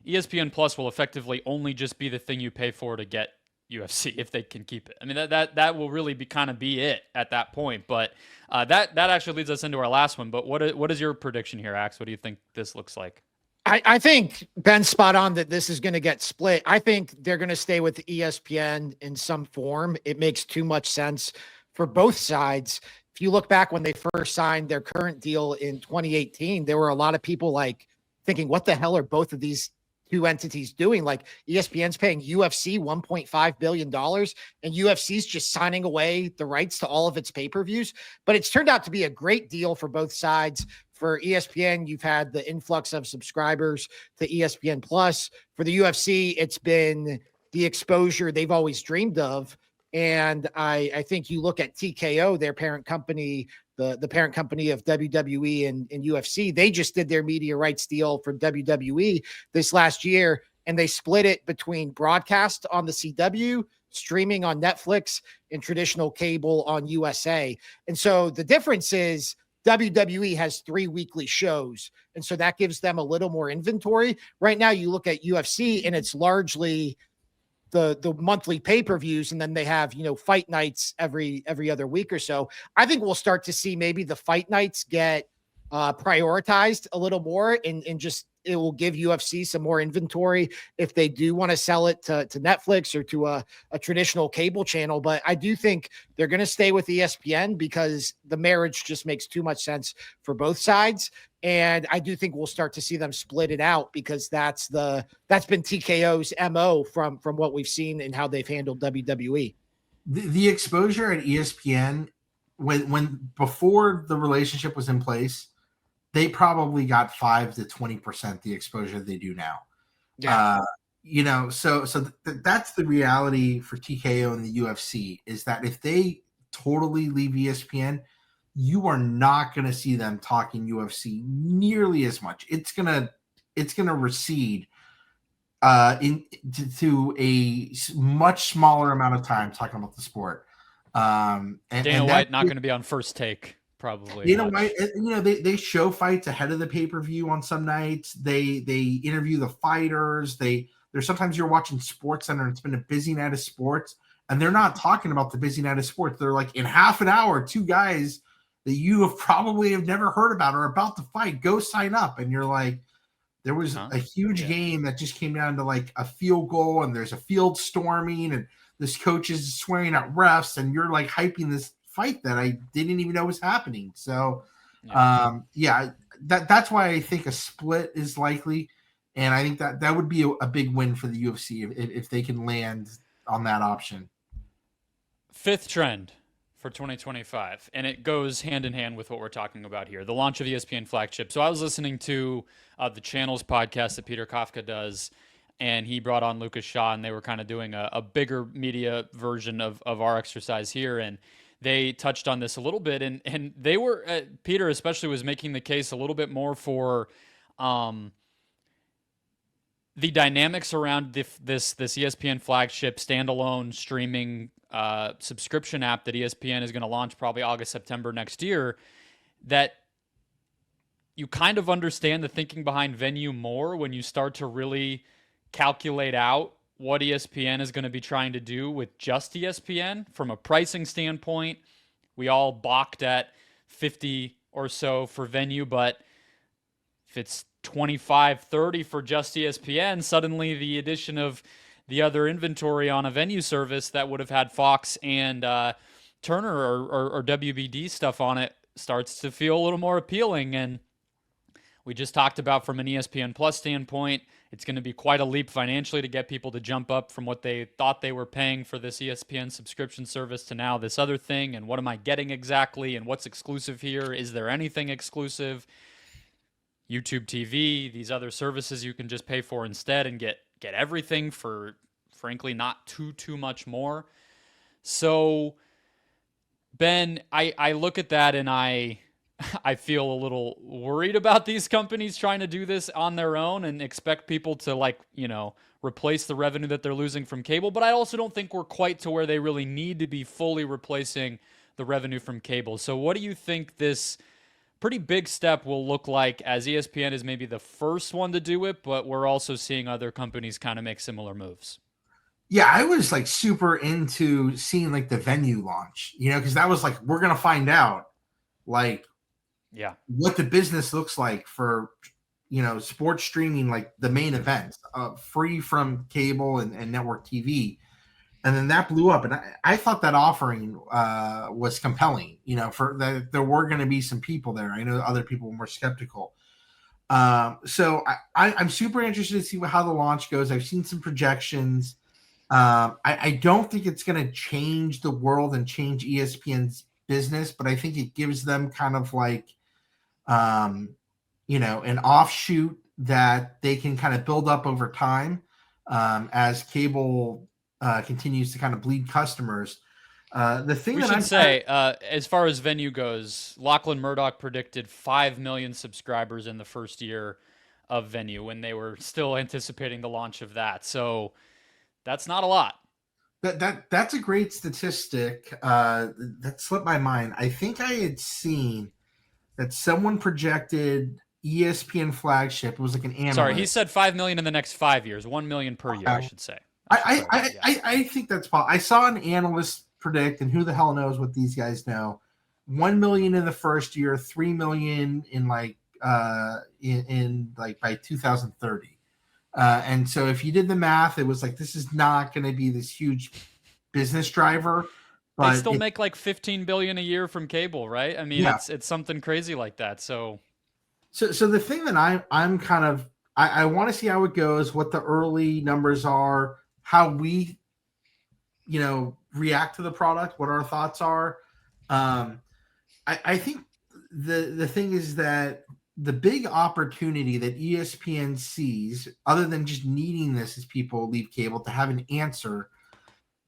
ESPN Plus will effectively only just be the thing you pay for to get UFC, if they can keep it. I mean, that will really be it at that point. But that actually leads us into our last one. But what is your prediction here, Axe? What do you think this looks like? I think Ben's spot on that this is going to get split. I think they're going to stay with ESPN in some form. It makes too much sense for both sides. If you look back when they first signed their current deal in 2018, there were a lot of people like thinking, what the hell are both of these two entities doing? Like, ESPN's paying UFC $1.5 billion, and UFC's just signing away the rights to all of its pay-per-views. But it's turned out to be a great deal for both sides. For ESPN, you've had the influx of subscribers to ESPN Plus. For the UFC, it's been the exposure they've always dreamed of. And I think you look at TKO, their parent company, the parent company of WWE and UFC, they just did their media rights deal for WWE this last year, and they split it between broadcast on the CW, streaming on Netflix, and traditional cable on USA. And so the difference is WWE has 3 weekly shows, and so that gives them a little more inventory. Right now, you look at UFC, and it's largely the monthly pay-per-views, and then they have, fight nights every other week or so. I think we'll start to see maybe the fight nights get prioritized a little more, and just it will give UFC some more inventory if they do want to sell it to Netflix or to a traditional cable channel. But I do think they're going to stay with ESPN because the marriage just makes too much sense for both sides. And I do think we'll start to see them split it out, because that's been TKO's MO from what we've seen and how they've handled WWE. The exposure at ESPN, when before the relationship was in place, they probably got 5 to 20% the exposure they do now. Yeah. That's the reality for TKO and the UFC, is that if they totally leave ESPN, you are not going to see them talking UFC nearly as much. It's gonna recede to a much smaller amount of time talking about the sport. Dana White not going to be on First Take. Probably. Dana White, they show fights ahead of the pay-per-view on some nights. They interview the fighters. There's sometimes you're watching Sports Center, it's been a busy night of sports, and they're not talking about the busy night of sports. They're like, in half an hour, 2 guys that you have never heard about are about to fight. Go sign up. And you're like, there was a huge game that just came down to like a field goal, and there's a field storming, and this coach is swearing at refs, and you're like hyping this fight that I didn't even know was happening. So, Yeah. that's why I think a split is likely, and I think that would be a big win for the UFC if they can land on that option. Fifth trend for 2025, and it goes hand in hand with what we're talking about here, the launch of ESPN Flagship. So I was listening to the Channels podcast that Peter Kafka does, and he brought on Lucas Shaw, and they were kind of doing a bigger media version of our exercise here, and they touched on this a little bit, and they were, Peter especially was making the case a little bit more for the dynamics around this ESPN Flagship standalone streaming subscription app that ESPN is going to launch probably August, September next year, that you kind of understand the thinking behind Venue more when you start to really calculate out what ESPN is going to be trying to do with just ESPN from a pricing standpoint. We all balked at 50 or so for Venue, but if it's 25, 30 for just ESPN, suddenly the addition of the other inventory on a Venue service that would have had Fox and Turner or WBD stuff on it starts to feel a little more appealing. And we just talked about from an ESPN Plus standpoint, it's going to be quite a leap financially to get people to jump up from what they thought they were paying for this ESPN subscription service to now this other thing. And what am I getting exactly? And what's exclusive here? Is there anything exclusive? YouTube TV, these other services you can just pay for instead and get everything for, frankly, not too much more. So, Ben, I look at that and I feel a little worried about these companies trying to do this on their own and expect people to replace the revenue that they're losing from cable. But I also don't think we're quite to where they really need to be fully replacing the revenue from cable. So what do you think this pretty big step will look like, as ESPN is maybe the first one to do it, but we're also seeing other companies kind of make similar moves? Yeah, I was like super into seeing like the Venue launch, because that was like, we're going to find out like what the business looks like for, sports streaming, like the main events, free from cable and network TV. And then that blew up, and I thought that offering was compelling. For that there were going to be some people there. I know other people were more skeptical. So I'm super interested to see how the launch goes. I've seen some projections. I don't think it's going to change the world and change ESPN's business, but I think it gives them kind of like, an offshoot that they can kind of build up over time as cable continues to kind of bleed customers. The thing we should say, as far as Venue goes, Lachlan Murdoch predicted 5 million subscribers in the first year of Venue when they were still anticipating the launch of that. So that's not a lot. That's a great statistic. That slipped my mind. I think I had seen that someone projected ESPN Flagship. It was like an analyst. Sorry, he said 5 million in the next 5 years, 1 million per year, I should say. I think that's possible. I saw an analyst predict, and who the hell knows what these guys know, 1 million in the first year, 3 million in like by 2030. And so if you did the math, it was like, this is not going to be this huge business driver. But they still make like 15 billion a year from cable, right? I mean, it's something crazy like that. So the thing that I'm kind of, I want to see how it goes, what the early numbers are, how we, react to the product, what our thoughts are. I think the thing is that the big opportunity that ESPN sees, other than just needing this as people leave cable to have an answer,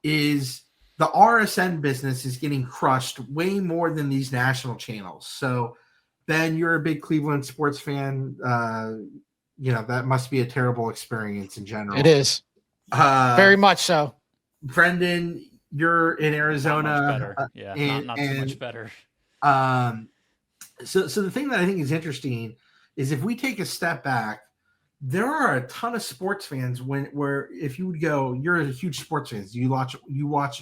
is the RSN business is getting crushed way more than these national channels. So, Ben, you're a big Cleveland sports fan. That must be a terrible experience in general. It is. Very much so. Brendon, you're in Arizona. Not much better. Not too much better. So the thing that I think is interesting is if we take a step back, there are a ton of sports fans where if you would go, you're a huge sports fan. You watch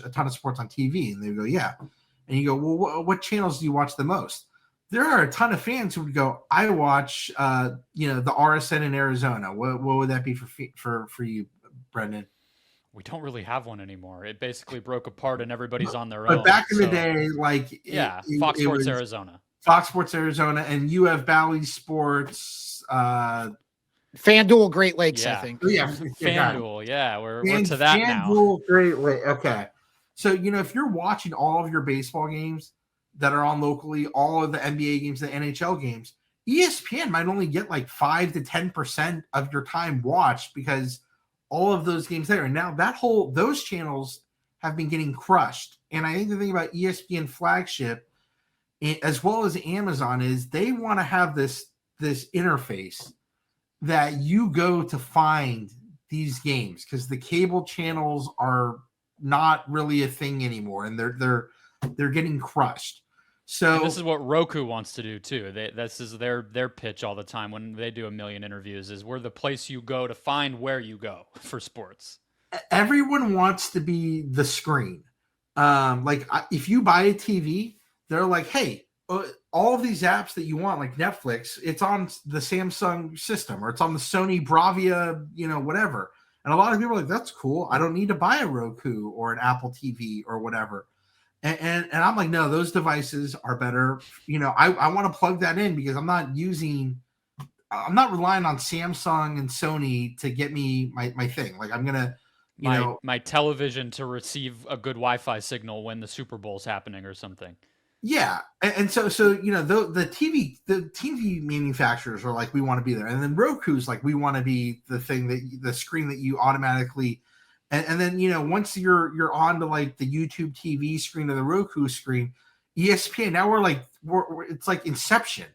a ton of sports on TV, and they go, yeah. And you go, well, what channels do you watch the most? There are a ton of fans who would go, I watch, the RSN in Arizona. What would that be for you, Brendon? we don't really have one anymore. It basically broke apart and everybody's on their But own. back in the day, like Fox it Sports was Arizona. Fox Sports Arizona, and you have Bally Sports. FanDuel Great Lakes, I think. Yeah, FanDuel. Yeah, we're to that now. FanDuel Great Lakes. Okay, so if you're watching all of your baseball games that are on locally, all of the NBA games, the NHL games, ESPN might only get like 5 to 10% of your time watched because all of those games there. And now those channels have been getting crushed. And I think the thing about ESPN Flagship, as well as Amazon, is they want to have this interface that you go to find these games, because the cable channels are not really a thing anymore, and they're getting crushed. So and this is what Roku wants to do too. This is their pitch all the time when they do a million interviews, is we're the place you go to find where you go for sports. Everyone wants to be the screen. If you buy a TV, they're like, hey, all of these apps that you want, like Netflix, it's on the Samsung system, or it's on the Sony Bravia, whatever. And a lot of people are like, that's cool. I don't need to buy a Roku or an Apple TV or whatever. And I'm like, no, those devices are better. I want to plug that in because I'm not relying on Samsung and Sony to get me my thing. Like, I'm going to, my television to receive a good Wi-Fi signal when the Super Bowl's happening or something. Yeah. And so the TV manufacturers are like, we want to be there. And then Roku's like, we want to be the screen that you automatically. And then, once you're on to like the YouTube TV screen or the Roku screen, ESPN, now it's like Inception.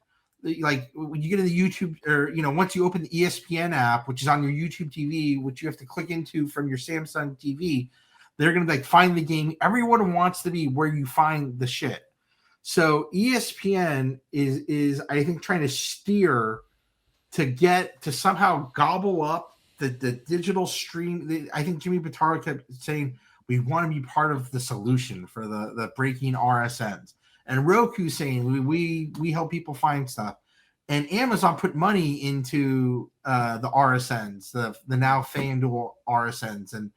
Like when you get in the YouTube, or, once you open the ESPN app, which is on your YouTube TV, which you have to click into from your Samsung TV, they're going to like find the game. Everyone wants to be where you find the shit. So ESPN is I think trying to steer to somehow gobble up the digital stream. I think Jimmy Pitaro kept saying, we want to be part of the solution for the breaking RSNs. And Roku saying, we help people find stuff. And Amazon put money into the RSNs, the now FanDuel RSNs. And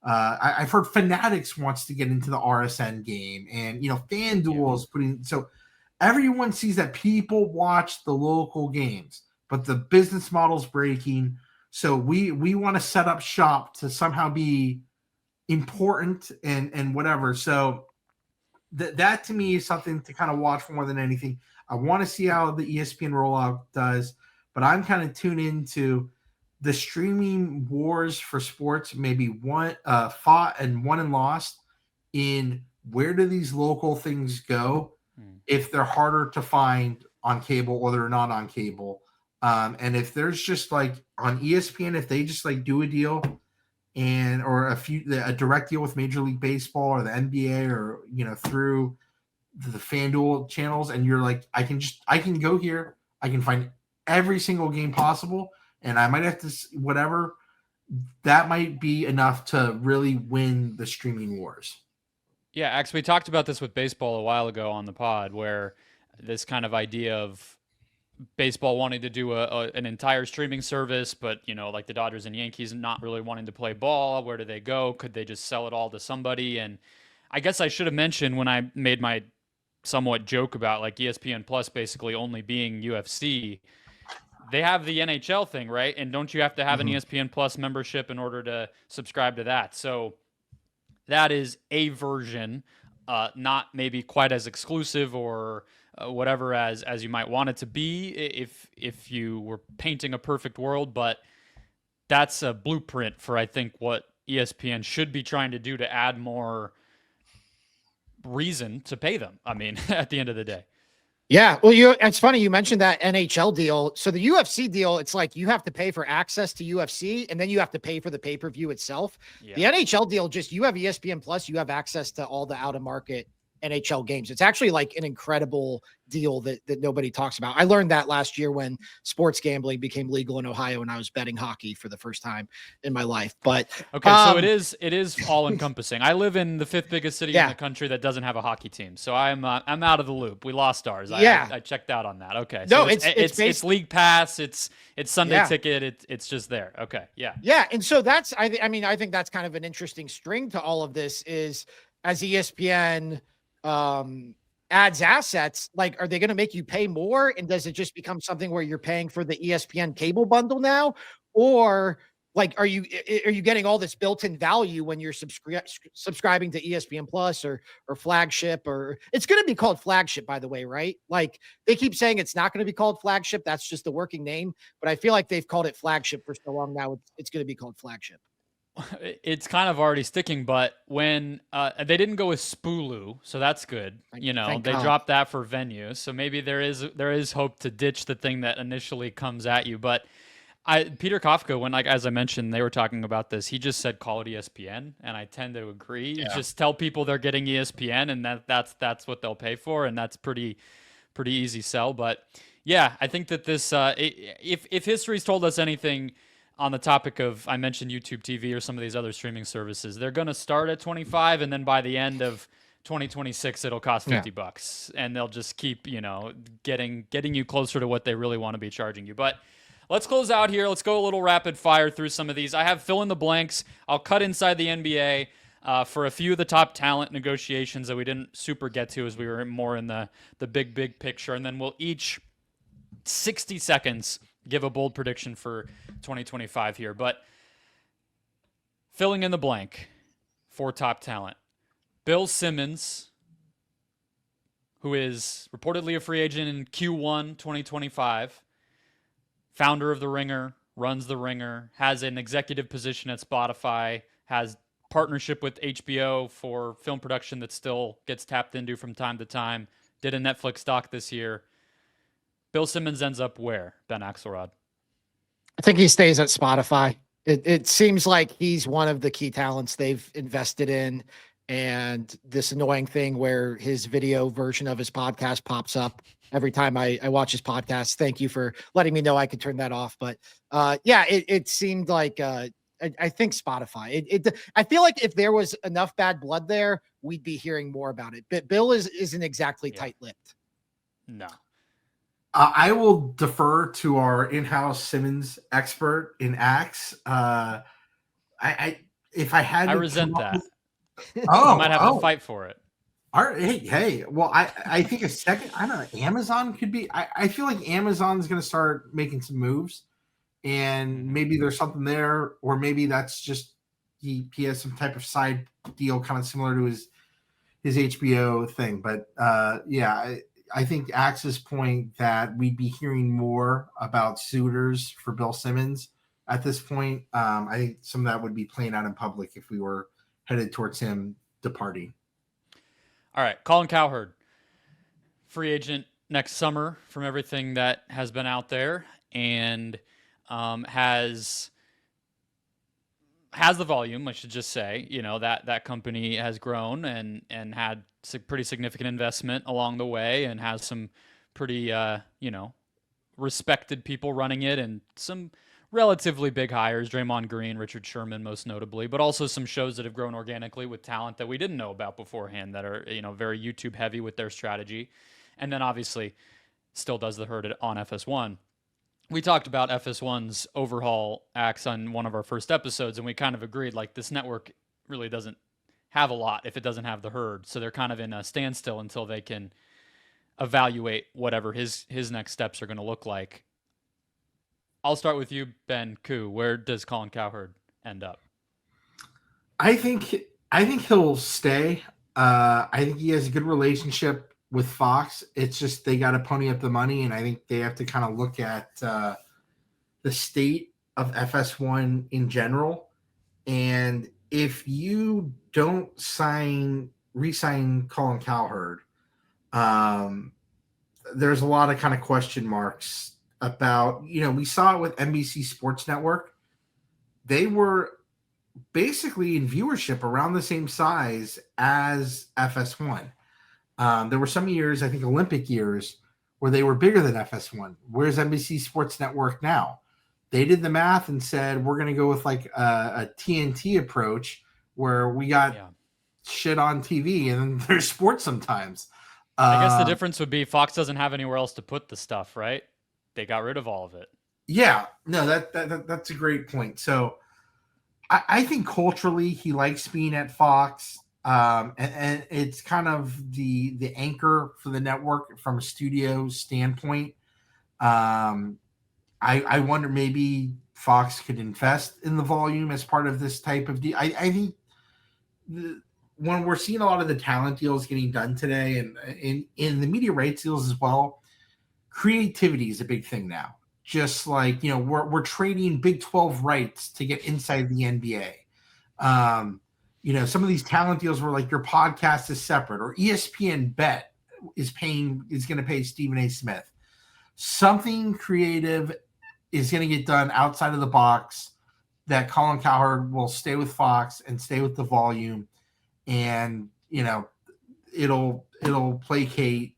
I've heard Fanatics wants to get into the RSN game. And, FanDuel is putting – so everyone sees that people watch the local games, but the business model's breaking. So we want to set up shop to somehow be important and whatever. So that to me is something to kind of watch more than anything. I want to see how the ESPN rollout does, but I'm kind of tuned into the streaming wars for sports, maybe one fought and won and lost in where do these local things go if they're harder to find on cable or they're not on cable. And if there's just like on ESPN, if they just like do a deal or a direct deal with Major League Baseball or the NBA or, through the FanDuel channels, and you're like, I can go here, I can find every single game possible, and I might have to whatever, that might be enough to really win the streaming wars. Yeah, actually, we talked about this with baseball a while ago on the pod, where this kind of idea of baseball wanting to do an entire streaming service, but like the Dodgers and Yankees not really wanting to play ball. Where do they go? Could they just sell it all to somebody? And I guess I should have mentioned when I made my somewhat joke about like ESPN Plus basically only being UFC, they have the NHL thing, right? And don't you have to have an ESPN Plus membership in order to subscribe to that? So that is a version, not maybe quite as exclusive or whatever as you might want it to be if you were painting a perfect world, but that's a blueprint for I think what ESPN should be trying to do to add more reason to pay them. I mean, at the end of the day. Yeah, well, it's funny you mentioned that NHL deal. So the UFC deal, it's like you have to pay for access to UFC, and then you have to pay for the pay-per-view itself. Yeah. The NHL deal, just you have ESPN Plus, you have access to all the out-of-market NHL games. It's actually like an incredible deal that nobody talks about. I learned that last year when sports gambling became legal in Ohio and I was betting hockey for the first time in my life. But okay, so it is all encompassing. I live in the 5th biggest city in the country that doesn't have a hockey team, so I'm out of the loop. We lost ours. I checked out on that. Okay, no, so it's league pass. It's Sunday ticket. It's just there. Okay, yeah, and so that's I think that's kind of an interesting string to all of this is as ESPN adds assets, like, are they going to make you pay more? And does it just become something where you're paying for the ESPN cable bundle now? Or like, are you getting all this built-in value when you're subscribing to ESPN Plus or Flagship, or it's going to be called Flagship, by the way, right? Like they keep saying it's not going to be called Flagship. That's just the working name, but I feel like they've called it Flagship for so long now. It's going to be called Flagship. It's kind of already sticking, but when they didn't go with Spulu, so that's good. They dropped that for Venue, so maybe there is hope to ditch the thing that initially comes at you. But Peter Kafka, when as I mentioned, they were talking about this, he just said call it ESPN, and I tend to agree. Yeah. Just tell people they're getting ESPN, and that's what they'll pay for, and that's pretty easy sell. But yeah, I think that this if history's told us anything on the topic of, I mentioned YouTube TV or some of these other streaming services, they're going to start at 25, and then by the end of 2026, it'll cost $50, and they'll just keep, getting you closer to what they really want to be charging you. But let's close out here. Let's go a little rapid fire through some of these. I have fill in the blanks. I'll cut inside the NBA for a few of the top talent negotiations that we didn't super get to as we were more in the big picture, and then we'll each 60 seconds give a bold prediction for 2025 here. But filling in the blank for top talent, Bill Simmons, who is reportedly a free agent in Q1 2025, founder of The Ringer, runs The Ringer, has an executive position at Spotify, has partnership with HBO for film production that still gets tapped into from time to time, did a Netflix doc this year. Bill Simmons ends up where, Ben Axelrod? I think he stays at Spotify. It seems like he's one of the key talents they've invested in. And this annoying thing where his video version of his podcast pops up every time I watch his podcast. Thank you for letting me know I could turn that off. But it seemed like I think Spotify. I feel like if there was enough bad blood there, we'd be hearing more about it. But Bill isn't exactly tight-lipped. No. I will defer to our in-house Simmons expert in Axe. If I had, I resent that. I might have to fight for it. All right, hey. Well, I think a second. I don't know. Amazon could be. I feel like Amazon's going to start making some moves, and maybe there's something there, or maybe that's just he has some type of side deal, kind of similar to his HBO thing. But I think Axe's point that we'd be hearing more about suitors for Bill Simmons at this point. I think some of that would be playing out in public if we were headed towards him departing. All right, Colin Cowherd, free agent next summer from everything that has been out there, and has the volume, I should just say, that company has grown and had pretty significant investment along the way, and has some pretty, respected people running it, and some relatively big hires, Draymond Green, Richard Sherman, most notably, but also some shows that have grown organically with talent that we didn't know about beforehand that are, very YouTube heavy with their strategy. And then obviously still does the herd on FS1. We talked about FS1's overhaul acts on one of our first episodes, and we kind of agreed, like, this network really doesn't have a lot if it doesn't have the herd. So they're kind of in a standstill until they can evaluate whatever his next steps are going to look like. I'll start with you, Ben Koo. Where does Colin Cowherd end up? I think he'll stay. I think he has a good relationship with Fox. It's just they got to pony up the money, and I think they have to kind of look at the state of FS1 in general. And if you don't re-sign Colin Cowherd, there's a lot of kind of question marks about, we saw it with NBC Sports Network. They were basically in viewership around the same size as FS1. There were some years, I think Olympic years, where they were bigger than FS1. Where's NBC Sports Network now? They did the math and said, we're going to go with like a TNT approach where we got shit on TV and there's sports sometimes. I guess the difference would be Fox doesn't have anywhere else to put the stuff, right? They got rid of all of it. Yeah, no, that's a great point. So I think culturally he likes being at Fox. And it's kind of the anchor for the network from a studio standpoint. I wonder maybe Fox could invest in the volume as part of this type of deal. I think when we're seeing a lot of the talent deals getting done today and in the media rights deals as well, creativity is a big thing now. Just like, we're trading Big 12 rights to get inside the NBA. Some of these talent deals where like your podcast is separate, or ESPN Bet is going to pay Stephen A. Smith. Something creative is going to get done outside of the box that Colin Cowherd will stay with Fox and stay with the volume, and it'll placate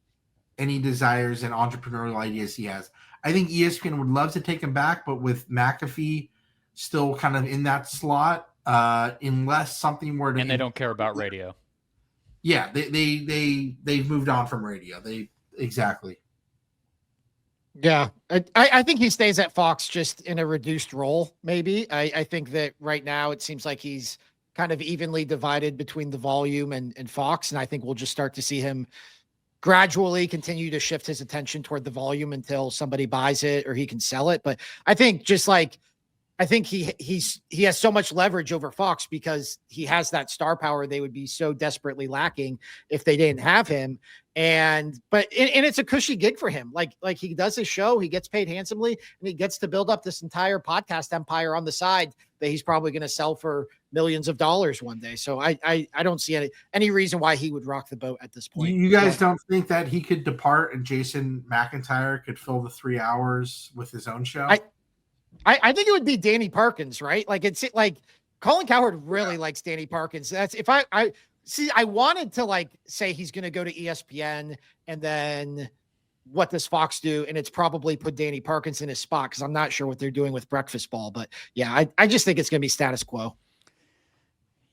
any desires and entrepreneurial ideas he has. I think ESPN would love to take him back, but with McAfee still kind of in that slot, unless something were to, and they don't care about radio. Yeah, they've moved on from radio. Exactly. Yeah, I think he stays at Fox just in a reduced role. Maybe I think that right now it seems like he's kind of evenly divided between the volume and Fox, and I think we'll just start to see him gradually continue to shift his attention toward the volume until somebody buys it or he can sell it. But I think he has so much leverage over Fox because he has that star power they would be so desperately lacking if they didn't have him. And it's a cushy gig for him. Like he does his show, he gets paid handsomely, and he gets to build up this entire podcast empire on the side that he's probably going to sell for millions of dollars one day. So I don't see any reason why he would rock the boat at this point. You guys don't think that he could depart and Jason McIntyre could fill the 3 hours with his own show? I think it would be Danny Parkins, right? Like it's like Colin Cowherd really likes Danny Parkins. That's if I see, I wanted to like say he's going to go to ESPN and then what does Fox do? And it's probably put Danny Parkins in his spot because I'm not sure what they're doing with Breakfast Ball. But yeah, I just think it's going to be status quo.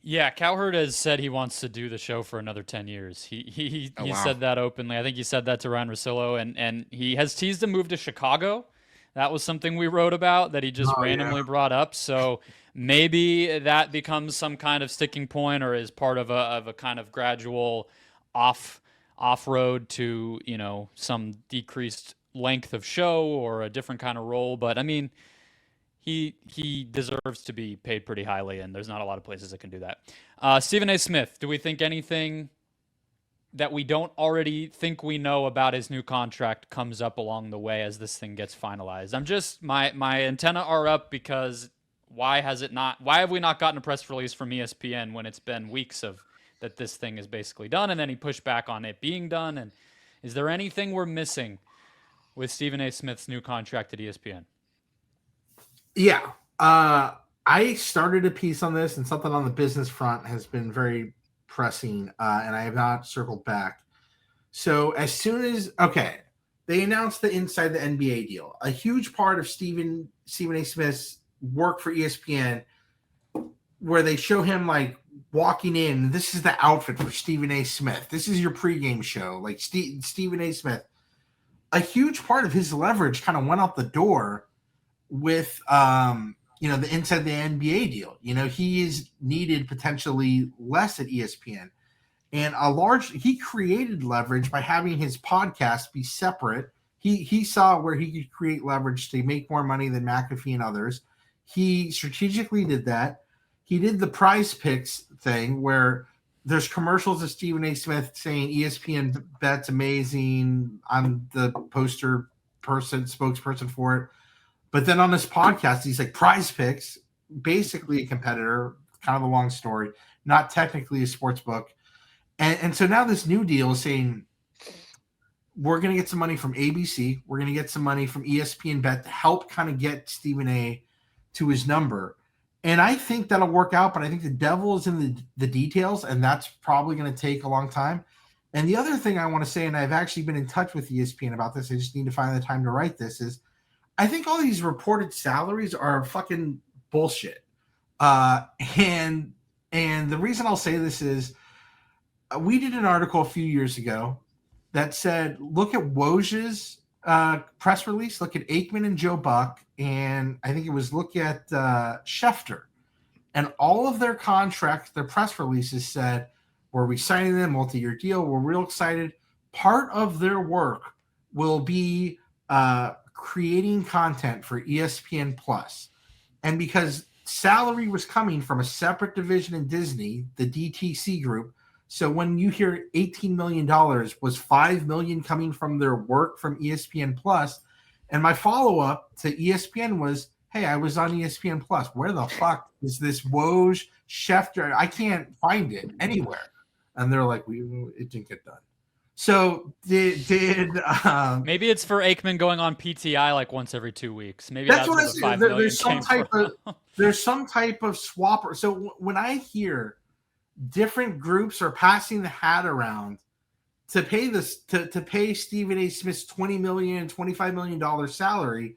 Yeah, Cowherd has said he wants to do the show for another 10 years. He said that openly. I think he said that to Ryan Russillo, and he has teased a move to Chicago. That was something we wrote about that he just randomly brought up. So maybe that becomes some kind of sticking point or is part of a kind of gradual off-road to, some decreased length of show or a different kind of role. But I mean, he deserves to be paid pretty highly, and there's not a lot of places that can do that. Stephen A. Smith, do we think anything that we don't already think we know about his new contract comes up along the way as this thing gets finalized? I'm just, my antenna are up because why have we not gotten a press release from ESPN when it's been weeks of that this thing is basically done, and then he pushed back on it being done? And is there anything we're missing with Stephen A. Smith's new contract at ESPN? Yeah. I started a piece on this, and something on the business front has been very pressing, and I have not circled back. So as soon as they announced the Inside the NBA deal, a huge part of Stephen A. Smith's work for ESPN, where they show him like walking in. This is the outfit for Stephen A. Smith. This is your pregame show, like Stephen A. Smith. A huge part of his leverage kind of went out the door with the Inside the NBA deal. He is needed potentially less at ESPN, and he created leverage by having his podcast be separate. He saw where he could create leverage to make more money than McAfee and others. He strategically did that. He did the Prize Picks thing where there's commercials of Stephen A. Smith saying ESPN bet's amazing. I'm the spokesperson for it. But then on this podcast, he's like, Prize Picks, basically a competitor, kind of a long story, not technically a sports book. And so now this new deal is saying, we're going to get some money from ABC. We're going to get some money from ESPN Bet to help kind of get Stephen A. to his number. And I think that'll work out, but I think the devil is in the details, and that's probably going to take a long time. And the other thing I want to say, and I've actually been in touch with ESPN about this, I just need to find the time to write this, is I think all these reported salaries are fucking bullshit. And the reason I'll say this is we did an article a few years ago that said, look at Woj's press release, look at Aikman and Joe Buck, and I think it was look at Schefter. And all of their contracts, their press releases said, we're re-signing them, multi-year deal. We're real excited. Part of their work will be creating content for ESPN Plus. And because salary was coming from a separate division in Disney, the DTC group, so when you hear $18 million, was $5 million coming from their work from ESPN Plus. And my follow-up to ESPN was, hey, I was on ESPN Plus. Where the fuck is this Woj Schefter? I can't find it anywhere. And they're like, it didn't get done. So did maybe it's for Aikman going on PTI like once every 2 weeks. Maybe that's where what the $5 million there's some type of swapper. So when I hear different groups are passing the hat around to pay this to pay Stephen A. Smith's $20 million, $25 million salary,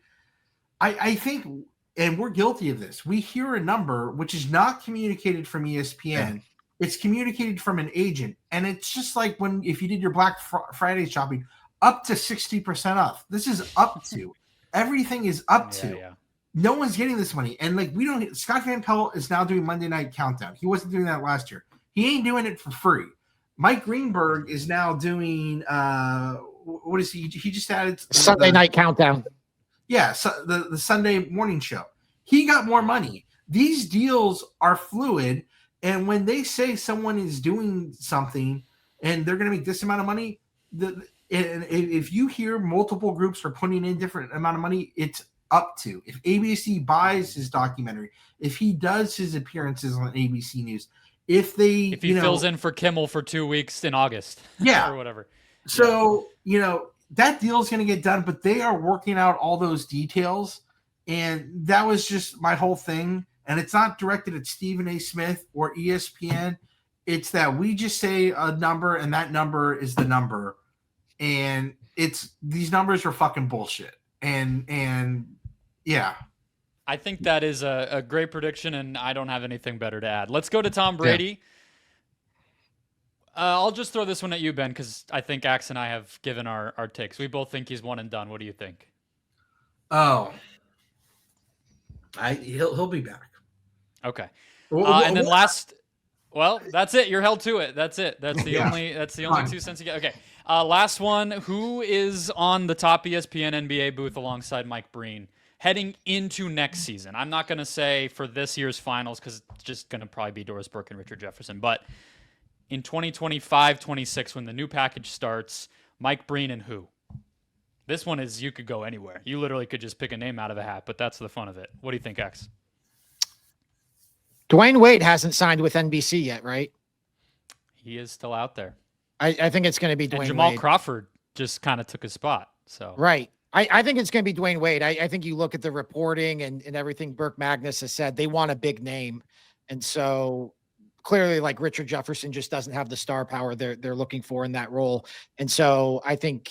I think, and we're guilty of this. We hear a number which is not communicated from ESPN. Yeah. It's communicated from an agent, and it's just like if you did your Black Friday shopping, up to 60% off. This is up to. Everything is up to. Yeah. No one's getting this money, and like we don't. Scott Van Pelt is now doing Monday Night Countdown. He wasn't doing that last year. He ain't doing it for free. Mike Greenberg is now doing. What is he? He just added Sunday Night Countdown. Yeah, so the Sunday morning show. He got more money. These deals are fluid. And when they say someone is doing something and they're going to make this amount of money, if you hear multiple groups are putting in different amount of money, it's up to. If ABC buys his documentary, if he does his appearances on ABC News, if he fills in for Kimmel for 2 weeks in August, yeah, or whatever. So that deal is going to get done, but they are working out all those details, and that was just my whole thing. And it's not directed at Stephen A. Smith or ESPN. It's that we just say a number, and that number is the number. And these numbers are fucking bullshit. And yeah. I think that is a great prediction, and I don't have anything better to add. Let's go to Tom Brady. Yeah. I'll just throw this one at you, Ben, because I think Axe and I have given our takes. We both think he's one and done. What do you think? Oh. He'll be back. Okay. And then that's it. You're held to it. That's it. That's the only 2 cents you get. Okay. Last one. Who is on the top ESPN NBA booth alongside Mike Breen heading into next season? I'm not going to say for this year's finals because it's just going to probably be Doris Burke and Richard Jefferson. But in 2025-26, when the new package starts, Mike Breen and who? This one is you could go anywhere. You literally could just pick a name out of a hat, but that's the fun of it. What do you think, X? Dwayne Wade hasn't signed with NBC yet, right? He is still out there. I think it's going to be Dwayne Wade. Jamal Crawford just kind of took his spot. So right. I think it's going to be Dwayne Wade. I think you look at the reporting and everything Burke Magnus has said, they want a big name. And so clearly, like Richard Jefferson just doesn't have the star power they're looking for in that role. And so I think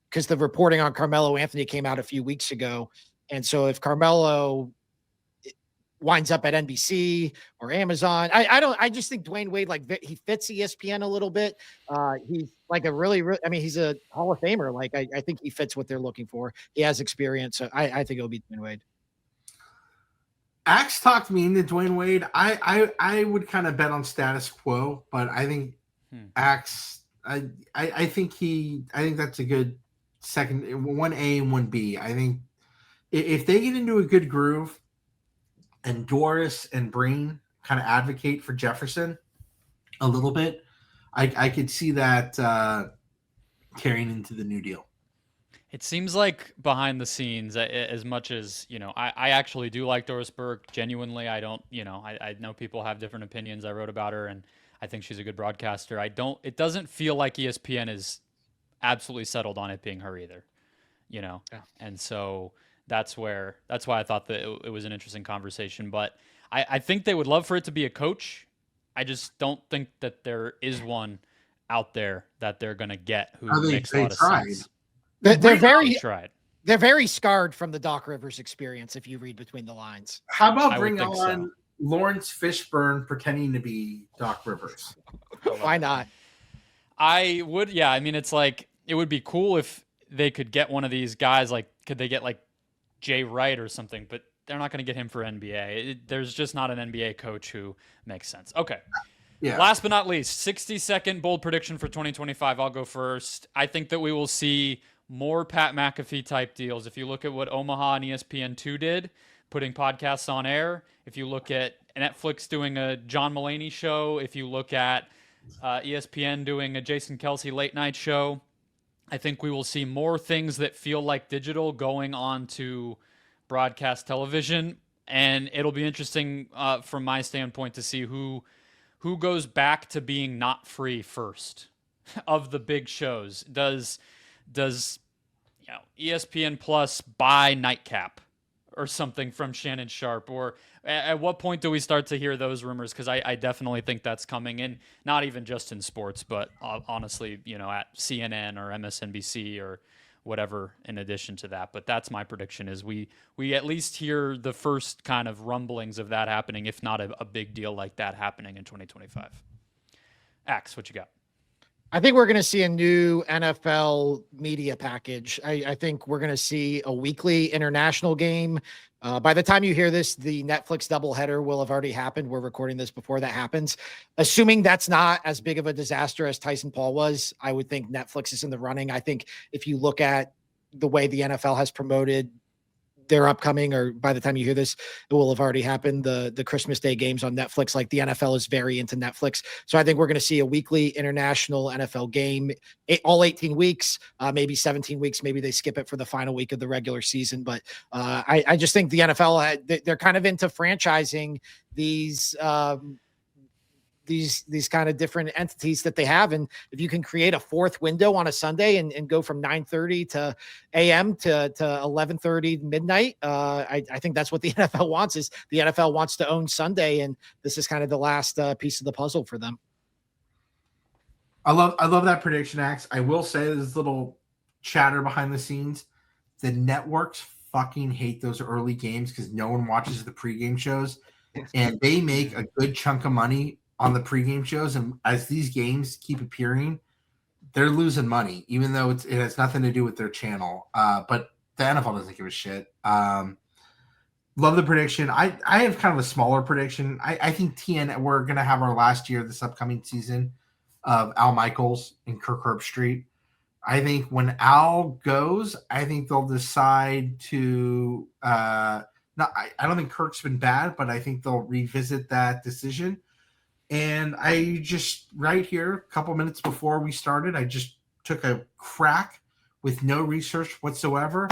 because the reporting on Carmelo Anthony came out a few weeks ago. And so if Carmelo winds up at NBC or Amazon, I just think Dwayne Wade, like he fits ESPN a little bit. He's like he's a Hall of Famer. Like I think he fits what they're looking for. He has experience. So I think it'll be Dwayne Wade. Axe talked me into Dwayne Wade. I would kind of bet on status quo, but I think Axe, I think that's a good second, 1A and 1B. I think if they get into a good groove and Doris and Breen kind of advocate for Jefferson a little bit, I could see that carrying into the new deal. It seems like behind the scenes, as much as, I actually do like Doris Burke. Genuinely, I don't, I know people have different opinions. I wrote about her, and I think she's a good broadcaster. It doesn't feel like ESPN is absolutely settled on it being her either, Yeah. And so that's why I thought that it was an interesting conversation. But I think they would love for it to be a coach. I just don't think that there is one out there that they're going to get who Oh, makes a lot of sense. They're They very tried. they're very scarred from the Doc Rivers experience. If you read between the lines, How about I would bring think on so. Lawrence Fishburne pretending to be Doc Rivers? why not? I would, yeah. I mean, it's like it would be cool if they could get one of these guys. Like, could they get like Jay Wright or something? But they're not going to get him for NBA. There's just not an NBA coach who makes sense. Okay. Yeah. Last but not least, 60-second bold prediction for 2025. I'll go first. I think that we will see more Pat McAfee type deals. If you look at what Omaha and ESPN2 did, putting podcasts on air. If you look at Netflix doing a John Mulaney show, if you look at ESPN doing a Jason Kelsey late night show, I think we will see more things that feel like digital going on to broadcast television. And it'll be interesting from my standpoint to see who goes back to being not free first of the big shows. Does ESPN Plus buy Nightcap or something from Shannon Sharp? Or at what point do we start to hear those rumors? Because I definitely think that's coming in, not even just in sports, but honestly, at CNN or MSNBC or whatever in addition to that. But that's my prediction, is we at least hear the first kind of rumblings of that happening, if not a big deal like that happening in 2025. Axe, what you got? I think we're going to see a new NFL media package. I think we're going to see a weekly international game. By the time you hear this, the Netflix doubleheader will have already happened. We're recording this before that happens. Assuming that's not as big of a disaster as Tyson Paul was, I would think Netflix is in the running. I think if you look at the way the NFL has promoted their upcoming, or by the time you hear this, it will have already happened, the Christmas Day games on Netflix. Like, the NFL is very into Netflix. So I think we're going to see a weekly international NFL game, all 18 weeks, maybe 17 weeks. Maybe they skip it for the final week of the regular season. But I just think the NFL, they're kind of into franchising these kind of different entities that they have. And if you can create a fourth window on a Sunday and go from 9:30 to AM to 11:30 midnight, I think that's what the NFL wants. Is the NFL wants to own Sunday, and this is kind of the last piece of the puzzle for them. I love that prediction, Axe. I will say, this little chatter behind the scenes, the networks fucking hate those early games because no one watches the pregame shows, and they make a good chunk of money on the pregame shows. And as these games keep appearing, they're losing money, even though it has nothing to do with their channel. But the NFL doesn't give a shit. Love the prediction. I have kind of a smaller prediction. I think we're going to have our last year this upcoming season of Al Michaels and Kirk Herbstreit. I think when Al goes, I think they'll decide to I don't think Kirk's been bad, but I think they'll revisit that decision. And I just, right here, a couple minutes before we started, I just took a crack with no research whatsoever.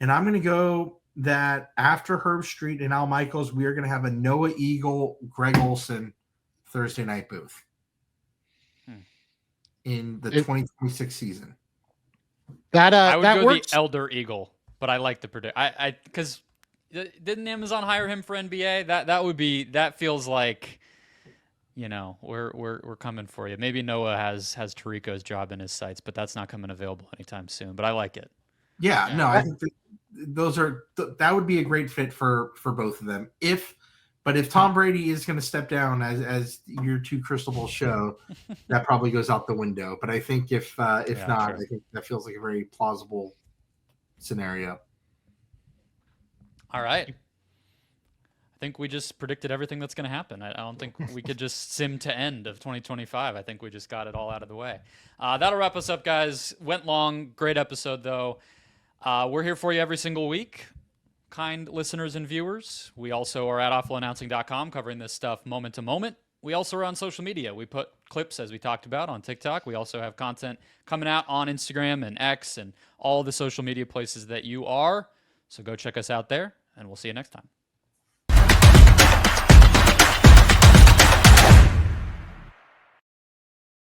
And I'm going to go that after Herbstreit and Al Michaels, we are going to have a Noah Eagle, Greg Olson Thursday night booth in the 2026 season. I would go works. the Elder Eagle, but I like the predict. Because didn't Amazon hire him for NBA? That feels like, we're coming for you. Maybe Noah has Tarico's job in his sights, but that's not coming available anytime soon. But I like it. Yeah. No, I think that would be a great fit for both of them. If Tom Brady is going to step down, as your two crystal balls show, that probably goes out the window. But I think if not, sure. I think that feels like a very plausible scenario. All right. I think we just predicted everything that's going to happen. I don't think we could just sim to end of 2025. I think we just got it all out of the way. That'll wrap us up, guys. Went long. Great episode, though. We're here for you every single week, kind listeners and viewers. We also are at awfulannouncing.com covering this stuff moment to moment. We also are on social media. We put clips, as we talked about, on TikTok. We also have content coming out on Instagram and X and all the social media places that you are. So go check us out there, and we'll see you next time.